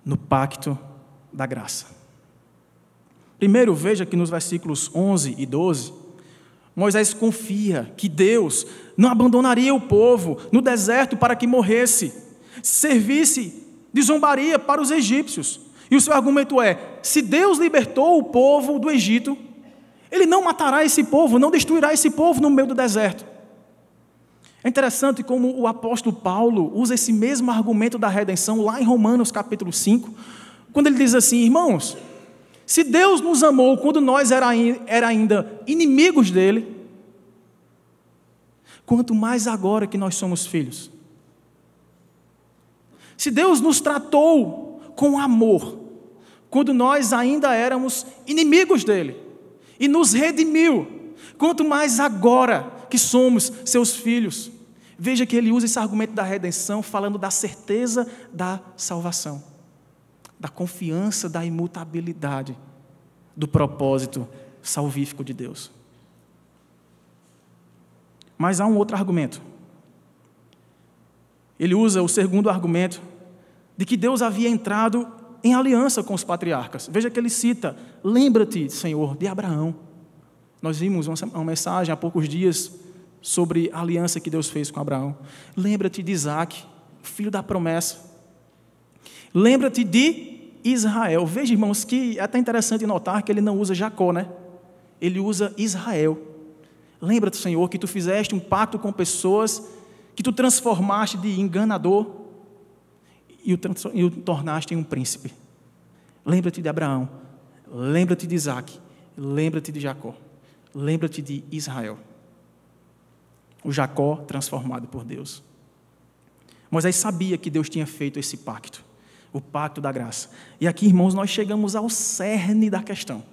no pacto da graça. Primeiro, veja que nos versículos 11 e 12, Moisés confia que Deus não abandonaria o povo no deserto para que morresse, servisse de zombaria para os egípcios. E o seu argumento é: se Deus libertou o povo do Egito, Ele não matará esse povo, não destruirá esse povo no meio do deserto. É interessante como o apóstolo Paulo usa esse mesmo argumento da redenção lá em Romanos capítulo 5, quando ele diz assim: irmãos, se Deus nos amou quando nós era ainda inimigos dele, quanto mais agora que nós somos filhos. Se Deus nos tratou com amor quando nós ainda éramos inimigos dele e nos redimiu, quanto mais agora que somos seus filhos. Veja que ele usa esse argumento da redenção falando da certeza da salvação, da confiança, da imutabilidade do propósito salvífico de Deus. Mas há um outro argumento. Ele usa o segundo argumento de que Deus havia entrado em aliança com os patriarcas. Veja que ele cita: lembra-te, Senhor, de Abraão. Nós vimos uma mensagem há poucos dias sobre a aliança que Deus fez com Abraão. Lembra-te de Isaque, filho da promessa. Lembra-te de Israel. Veja, irmãos, que é até interessante notar que ele não usa Jacó, né? Ele usa Israel. Lembra-te, Senhor, que tu fizeste um pacto com pessoas que tu transformaste de enganador e o tornaste em um príncipe. Lembra-te de Abraão. Lembra-te de Isaque. Lembra-te de Jacó. Lembra-te de Israel. O Jacó transformado por Deus. Moisés sabia que Deus tinha feito esse pacto, o pacto da graça. E aqui, irmãos, nós chegamos ao cerne da questão.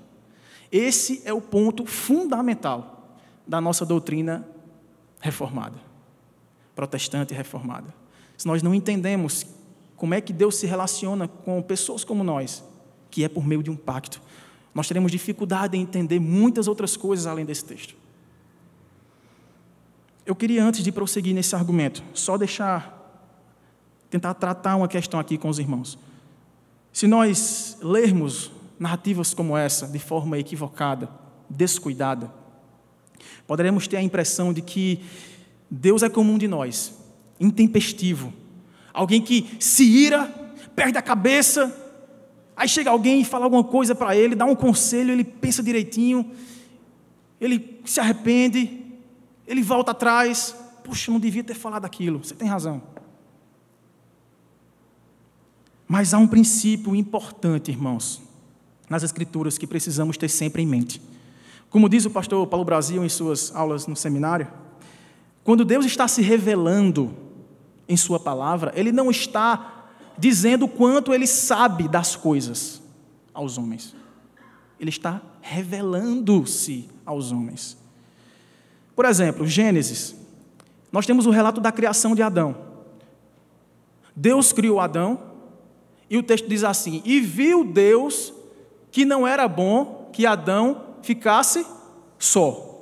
Esse é o ponto fundamental da nossa doutrina reformada, protestante reformada. Se nós não entendemos como é que Deus se relaciona com pessoas como nós, que é por meio de um pacto, nós teremos dificuldade em entender muitas outras coisas além desse texto. Eu queria, antes de prosseguir nesse argumento, só tentar tratar uma questão aqui com os irmãos. Se nós lermos narrativas como essa de forma equivocada, descuidada, poderemos ter a impressão de que Deus é como um de nós, intempestivo, alguém que se ira, perde a cabeça, aí chega alguém e fala alguma coisa para ele, dá um conselho, ele pensa direitinho, ele se arrepende, ele volta atrás, puxa, não devia ter falado aquilo, você tem razão. Mas há um princípio importante, irmãos, nas Escrituras que precisamos ter sempre em mente. Como diz o pastor Paulo Brasil em suas aulas no seminário, quando Deus está se revelando em sua palavra, Ele não está dizendo o quanto Ele sabe das coisas aos homens. Ele está revelando-se aos homens. Por exemplo, Gênesis, nós temos o relato da criação de Adão. Deus criou Adão, e o texto diz assim: e viu Deus que não era bom que Adão ficasse só.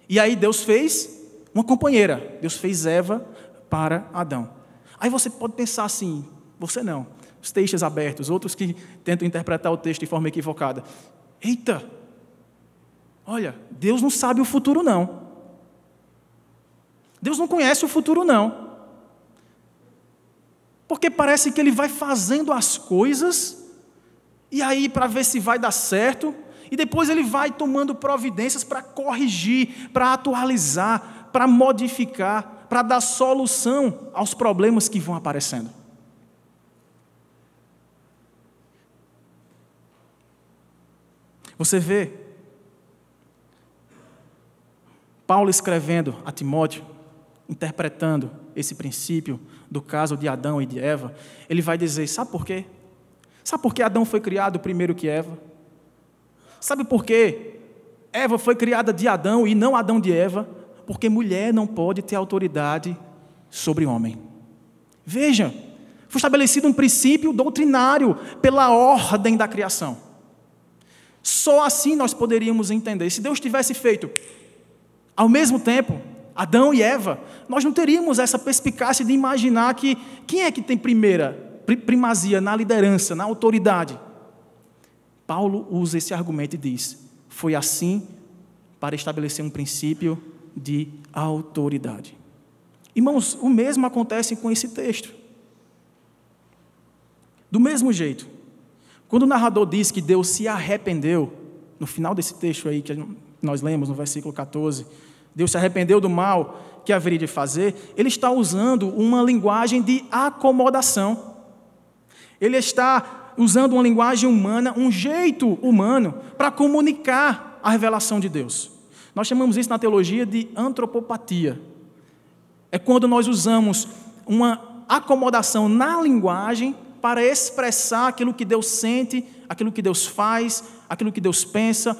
E aí Deus fez uma companheira, Deus fez Eva para Adão. Aí você pode pensar assim, você não, os textos abertos, outros que tentam interpretar o texto de forma equivocada. Eita, olha, Deus não sabe o futuro não. Deus não conhece o futuro não. Porque parece que Ele vai fazendo as coisas, e aí para ver se vai dar certo, e depois Ele vai tomando providências para corrigir, para atualizar, para modificar, para dar solução aos problemas que vão aparecendo. Você vê Paulo escrevendo a Timóteo, interpretando esse princípio do caso de Adão e de Eva, ele vai dizer, sabe por quê? Sabe por que Adão foi criado primeiro que Eva? Sabe por que Eva foi criada de Adão e não Adão de Eva? Porque mulher não pode ter autoridade sobre homem. Veja, foi estabelecido um princípio doutrinário pela ordem da criação. Só assim nós poderíamos entender. Se Deus tivesse feito ao mesmo tempo Adão e Eva, nós não teríamos essa perspicácia de imaginar que quem é que tem primazia na liderança, na autoridade. Paulo usa esse argumento e diz, foi assim para estabelecer um princípio de autoridade. Irmãos, o mesmo acontece com esse texto. Do mesmo jeito, quando o narrador diz que Deus se arrependeu, no final desse texto aí que nós lemos, no versículo 14, Deus se arrependeu do mal que haveria de fazer, ele está usando uma linguagem de acomodação. Ele está usando uma linguagem humana, um jeito humano, para comunicar a revelação de Deus. Nós chamamos isso na teologia de antropopatia. É quando nós usamos uma acomodação na linguagem para expressar aquilo que Deus sente, aquilo que Deus faz, aquilo que Deus pensa,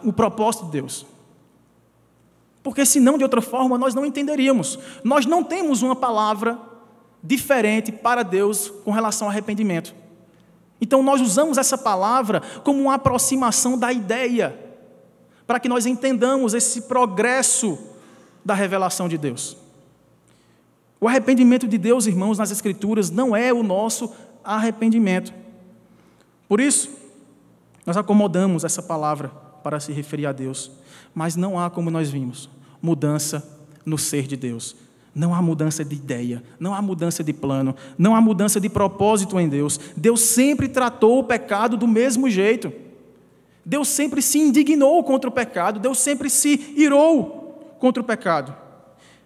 o propósito de Deus. Porque senão, de outra forma, nós não entenderíamos. Nós não temos uma palavra diferente para Deus com relação ao arrependimento. Então, nós usamos essa palavra como uma aproximação da ideia, para que nós entendamos esse progresso da revelação de Deus. O arrependimento de Deus, irmãos, nas Escrituras, não é o nosso arrependimento. Por isso, nós acomodamos essa palavra para se referir a Deus. Mas não há, como nós vimos, mudança no ser de Deus. Não há mudança de ideia, não há mudança de plano, não há mudança de propósito em Deus. Deus sempre tratou o pecado do mesmo jeito. Deus sempre se indignou contra o pecado, Deus sempre se irou contra o pecado.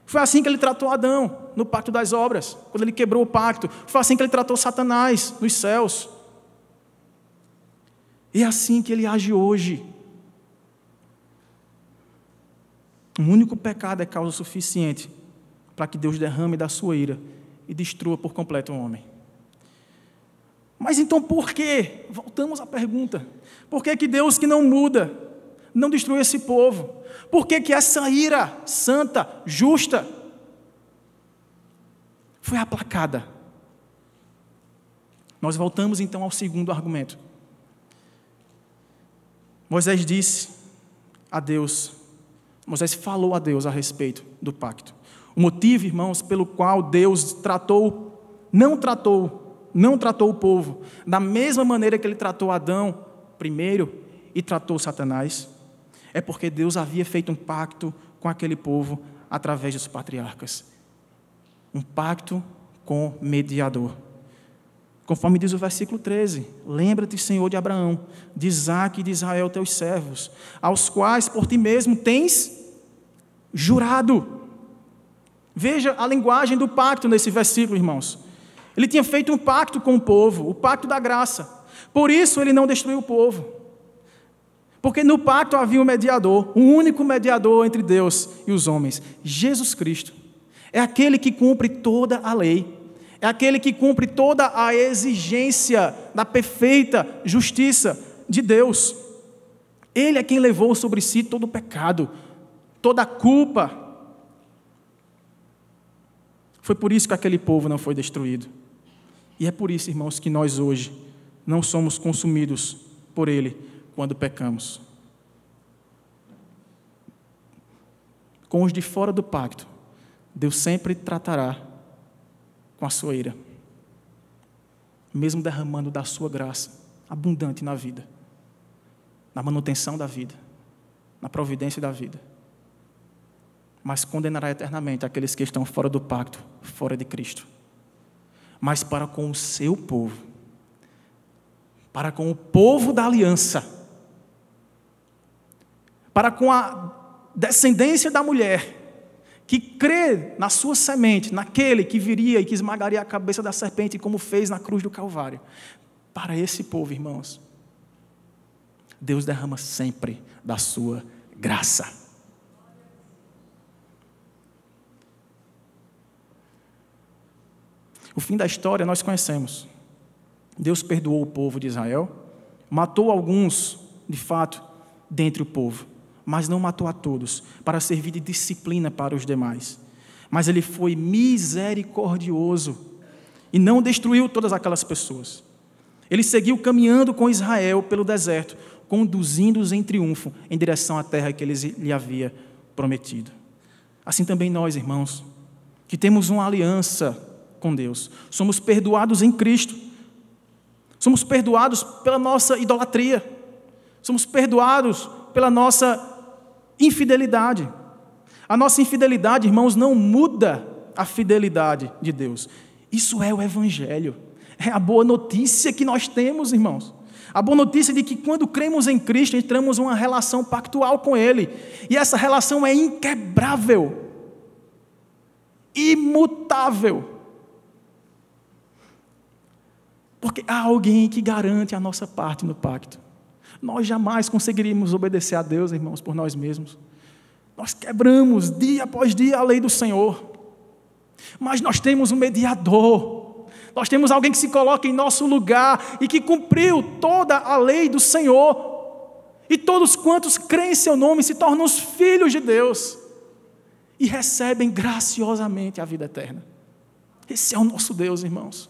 Foi assim que Ele tratou Adão no pacto das obras, quando Ele quebrou o pacto. Foi assim que Ele tratou Satanás nos céus. E é assim que Ele age hoje. Um único pecado é causa suficiente para que Deus derrame da sua ira e destrua por completo o homem. Mas então por quê? Voltamos à pergunta. Por que Deus, que não muda, não destruiu esse povo? Por que essa ira santa, justa, foi aplacada? Nós voltamos então ao segundo argumento. Moisés disse a Deus, Moisés falou a Deus a respeito do pacto. O motivo, irmãos, pelo qual Deus não tratou o povo da mesma maneira que ele tratou Adão primeiro e tratou Satanás, é porque Deus havia feito um pacto com aquele povo através dos patriarcas. Um pacto com mediador. Conforme diz o versículo 13, lembra-te, Senhor, de Abraão, de Isaque e de Israel, teus servos, aos quais por ti mesmo tens jurado. Veja a linguagem do pacto nesse versículo, irmãos. Ele tinha feito um pacto com o povo, o pacto da graça. Por isso ele não destruiu o povo. Porque no pacto havia um mediador, um único mediador entre Deus e os homens, Jesus Cristo. É aquele que cumpre toda a lei. É aquele que cumpre toda a exigência da perfeita justiça de Deus. Ele é quem levou sobre si todo o pecado, toda a culpa. Foi por isso que aquele povo não foi destruído. E é por isso, irmãos, que nós hoje não somos consumidos por ele quando pecamos. Com os de fora do pacto, Deus sempre tratará com a sua ira, mesmo derramando da sua graça abundante na vida, na manutenção da vida, na providência da vida, mas condenará eternamente aqueles que estão fora do pacto, fora de Cristo. Mas para com o seu povo, para com o povo da aliança, para com a descendência da mulher, que crê na sua semente, naquele que viria e que esmagaria a cabeça da serpente, como fez na cruz do Calvário. Para esse povo, irmãos, Deus derrama sempre da sua graça. O fim da história nós conhecemos. Deus perdoou o povo de Israel, matou alguns, de fato, dentre o povo, mas não matou a todos, para servir de disciplina para os demais. Mas ele foi misericordioso e não destruiu todas aquelas pessoas. Ele seguiu caminhando com Israel pelo deserto, conduzindo-os em triunfo em direção à terra que ele lhe havia prometido. Assim também nós, irmãos, que temos uma aliança com Deus, somos perdoados em Cristo, somos perdoados pela nossa idolatria, somos perdoados pela nossa infidelidade. A nossa infidelidade, irmãos, não muda a fidelidade de Deus. Isso é o Evangelho. É a boa notícia que nós temos, irmãos. A boa notícia de que quando cremos em Cristo, entramos em uma relação pactual com Ele. E essa relação é inquebrável, imutável. Porque há alguém que garante a nossa parte no pacto. Nós jamais conseguiríamos obedecer a Deus, irmãos, por nós mesmos. Nós quebramos dia após dia a lei do Senhor. Mas nós temos um mediador. Nós temos alguém que se coloca em nosso lugar e que cumpriu toda a lei do Senhor. E todos quantos creem em seu nome se tornam os filhos de Deus e recebem graciosamente a vida eterna. Esse é o nosso Deus, irmãos.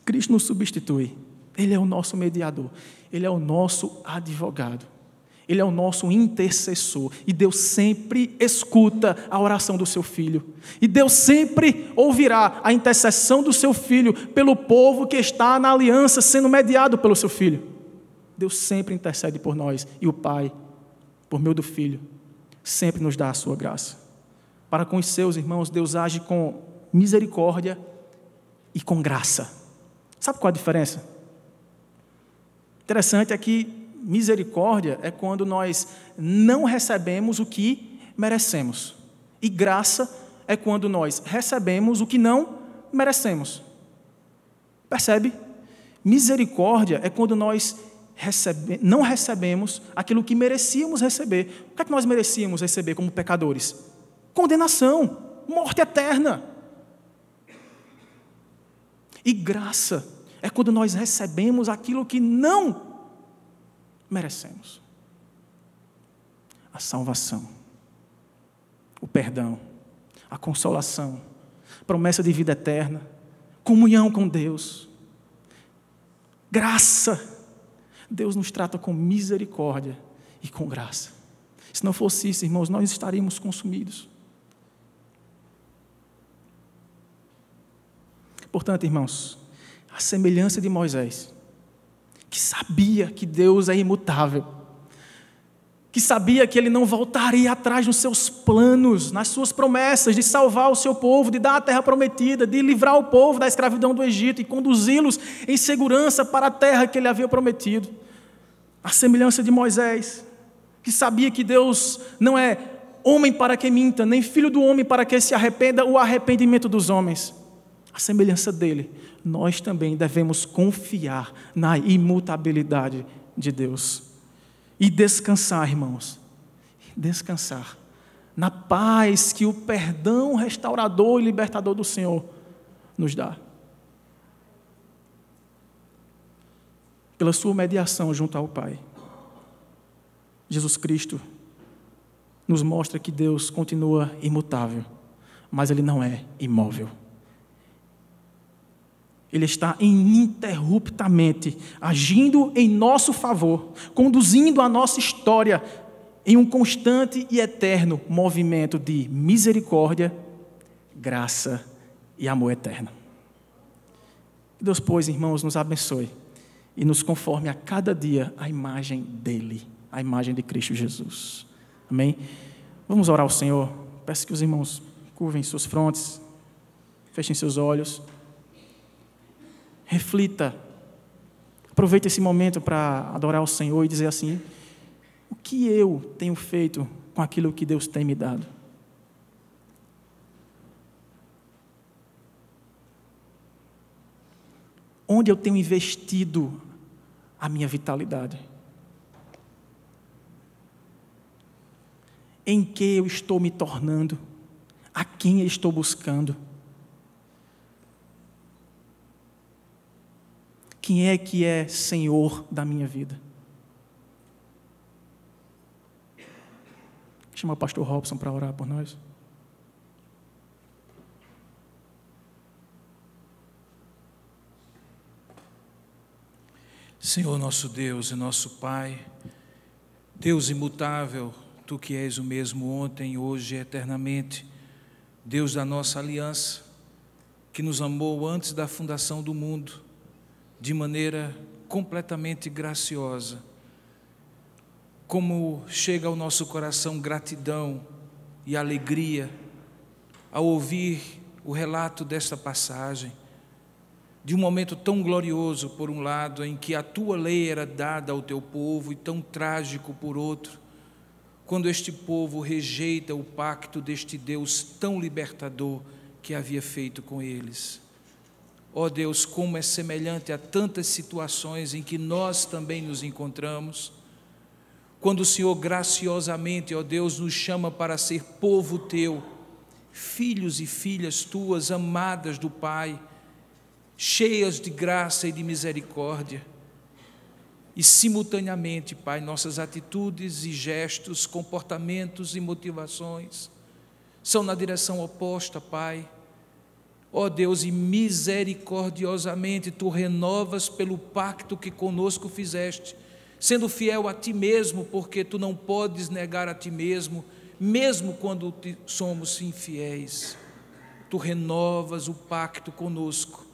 Cristo nos substitui. Ele é o nosso mediador, Ele é o nosso advogado, Ele é o nosso intercessor, e Deus sempre escuta a oração do seu Filho, e Deus sempre ouvirá a intercessão do seu Filho pelo povo que está na aliança sendo mediado pelo seu Filho. Deus sempre intercede por nós, e o Pai, por meio do Filho, sempre nos dá a sua graça. Para com os seus irmãos, Deus age com misericórdia e com graça. Sabe qual a diferença? Interessante é que misericórdia é quando nós não recebemos o que merecemos. E graça é quando nós recebemos o que não merecemos. Percebe? Misericórdia é quando nós não recebemos aquilo que merecíamos receber. O que é que nós merecíamos receber como pecadores? Condenação, morte eterna. E graça é quando nós recebemos aquilo que não merecemos. A salvação, o perdão, a consolação, promessa de vida eterna, comunhão com Deus, graça. Deus nos trata com misericórdia e com graça. Se não fosse isso, irmãos, nós estaríamos consumidos. Portanto, irmãos, a semelhança de Moisés, que sabia que Deus é imutável, que sabia que ele não voltaria atrás nos seus planos, nas suas promessas de salvar o seu povo, de dar a terra prometida, de livrar o povo da escravidão do Egito e conduzi-los em segurança para a terra que ele havia prometido. A semelhança de Moisés, que sabia que Deus não é homem para que minta, nem filho do homem para que se arrependa, o arrependimento dos homens. A semelhança dele, nós também devemos confiar na imutabilidade de Deus. E descansar, irmãos, descansar na paz que o perdão restaurador e libertador do Senhor nos dá. Pela sua mediação junto ao Pai, Jesus Cristo nos mostra que Deus continua imutável, mas Ele não é imóvel. Ele está ininterruptamente agindo em nosso favor, conduzindo a nossa história em um constante e eterno movimento de misericórdia, graça e amor eterno. Que Deus, pois, irmãos, nos abençoe e nos conforme a cada dia a imagem dEle, a imagem de Cristo Jesus. Amém? Vamos orar ao Senhor. Peço que os irmãos curvem suas frontes, fechem seus olhos. Reflita, aproveite esse momento para adorar o Senhor e dizer assim: o que eu tenho feito com aquilo que Deus tem me dado? Onde eu tenho investido a minha vitalidade? Em que eu estou me tornando? A quem eu estou buscando? Quem é que é Senhor da minha vida? Chama o pastor Robson para orar por nós. Senhor nosso Deus e nosso Pai, Deus imutável, Tu que és o mesmo ontem, hoje e eternamente, Deus da nossa aliança, que nos amou antes da fundação do mundo, de maneira completamente graciosa. Como chega ao nosso coração gratidão e alegria ao ouvir o relato desta passagem, de um momento tão glorioso por um lado, em que a Tua lei era dada ao Teu povo, e tão trágico por outro, quando este povo rejeita o pacto deste Deus tão libertador que havia feito com eles. Ó Deus, como é semelhante a tantas situações em que nós também nos encontramos, quando o Senhor graciosamente, ó Deus, nos chama para ser povo Teu, filhos e filhas Tuas, amadas do Pai, cheias de graça e de misericórdia, e simultaneamente, Pai, nossas atitudes e gestos, comportamentos e motivações são na direção oposta, Pai. Ó Deus, e misericordiosamente Tu renovas pelo pacto que conosco fizeste, sendo fiel a Ti mesmo, porque Tu não podes negar a Ti mesmo, mesmo quando somos infiéis. Tu renovas o pacto conosco,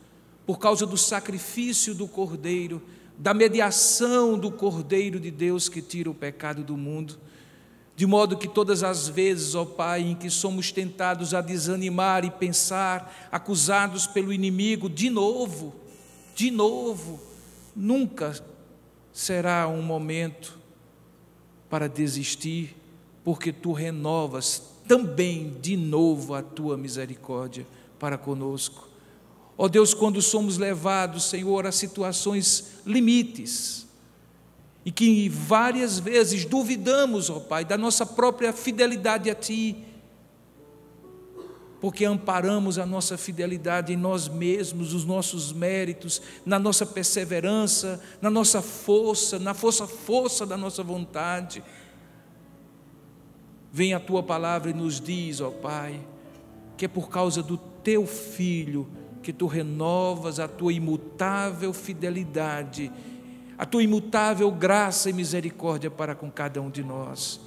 por causa do sacrifício do Cordeiro, da mediação do Cordeiro de Deus que tira o pecado do mundo, de modo que todas as vezes, ó Pai, em que somos tentados a desanimar e pensar, acusados pelo inimigo, de novo, nunca será um momento para desistir, porque Tu renovas também de novo a Tua misericórdia para conosco. Ó Deus, quando somos levados, Senhor, a situações limites, e que várias vezes duvidamos, ó Pai, da nossa própria fidelidade a Ti, porque amparamos a nossa fidelidade em nós mesmos, os nossos méritos, na nossa perseverança, na nossa força, na força da nossa vontade. Vem a Tua palavra e nos diz, ó Pai, que é por causa do Teu Filho que Tu renovas a Tua imutável fidelidade, a Tua imutável graça e misericórdia para com cada um de nós.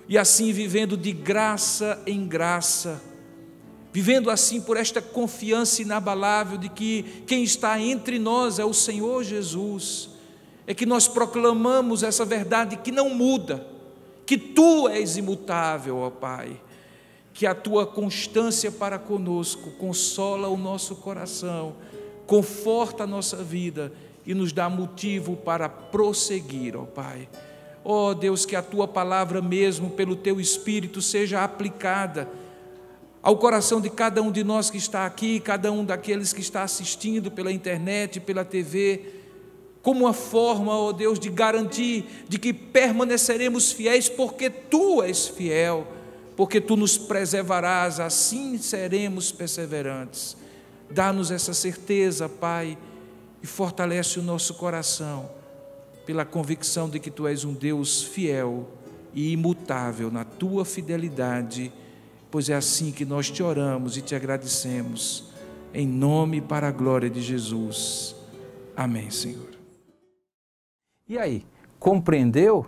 E assim, vivendo de graça em graça, vivendo assim por esta confiança inabalável de que quem está entre nós é o Senhor Jesus, é que nós proclamamos essa verdade que não muda, que Tu és imutável, ó Pai, que a Tua constância para conosco consola o nosso coração, conforta a nossa vida e nos dá motivo para prosseguir, ó Pai. Ó Deus, que a Tua palavra mesmo, pelo Teu Espírito, seja aplicada ao coração de cada um de nós que está aqui, cada um daqueles que está assistindo pela internet, pela TV, como uma forma, ó Deus, de garantir de que permaneceremos fiéis, porque Tu és fiel, porque Tu nos preservarás, assim seremos perseverantes. Dá-nos essa certeza, Pai, e fortalece o nosso coração, pela convicção de que Tu és um Deus fiel e imutável na Tua fidelidade, pois é assim que nós Te oramos e Te agradecemos, em nome e para a glória de Jesus. Amém, Senhor. E aí, compreendeu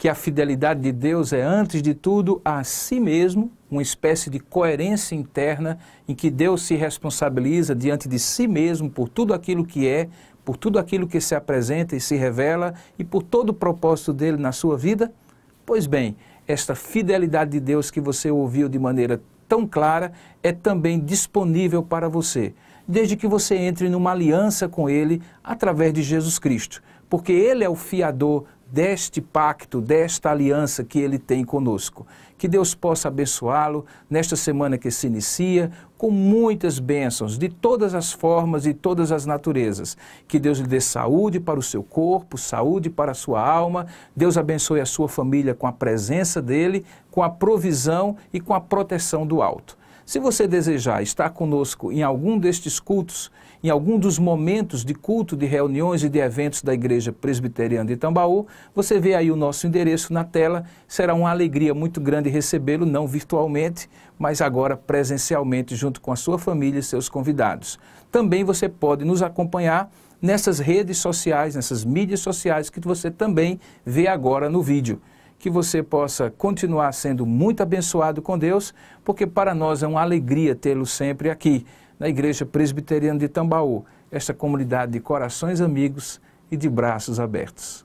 que a fidelidade de Deus é, antes de tudo, a si mesmo, uma espécie de coerência interna em que Deus se responsabiliza diante de si mesmo por tudo aquilo que é, por tudo aquilo que se apresenta e se revela e por todo o propósito dele na sua vida? Pois bem, esta fidelidade de Deus que você ouviu de maneira tão clara é também disponível para você, desde que você entre numa aliança com Ele através de Jesus Cristo, porque Ele é o fiador deste pacto, desta aliança que Ele tem conosco. Que Deus possa abençoá-lo nesta semana que se inicia, com muitas bênçãos de todas as formas e todas as naturezas. Que Deus lhe dê saúde para o seu corpo, saúde para a sua alma. Deus abençoe a sua família com a presença dEle, com a provisão e com a proteção do alto. Se você desejar estar conosco em algum destes cultos, em algum dos momentos de culto, de reuniões e de eventos da Igreja Presbiteriana de Tambaú, você vê aí o nosso endereço na tela. Será uma alegria muito grande recebê-lo, não virtualmente, mas agora presencialmente, junto com a sua família e seus convidados. Também você pode nos acompanhar nessas redes sociais, nessas mídias sociais que você também vê agora no vídeo. Que você possa continuar sendo muito abençoado com Deus, porque para nós é uma alegria tê-lo sempre aqui, na Igreja Presbiteriana de Tambaú, esta comunidade de corações amigos e de braços abertos.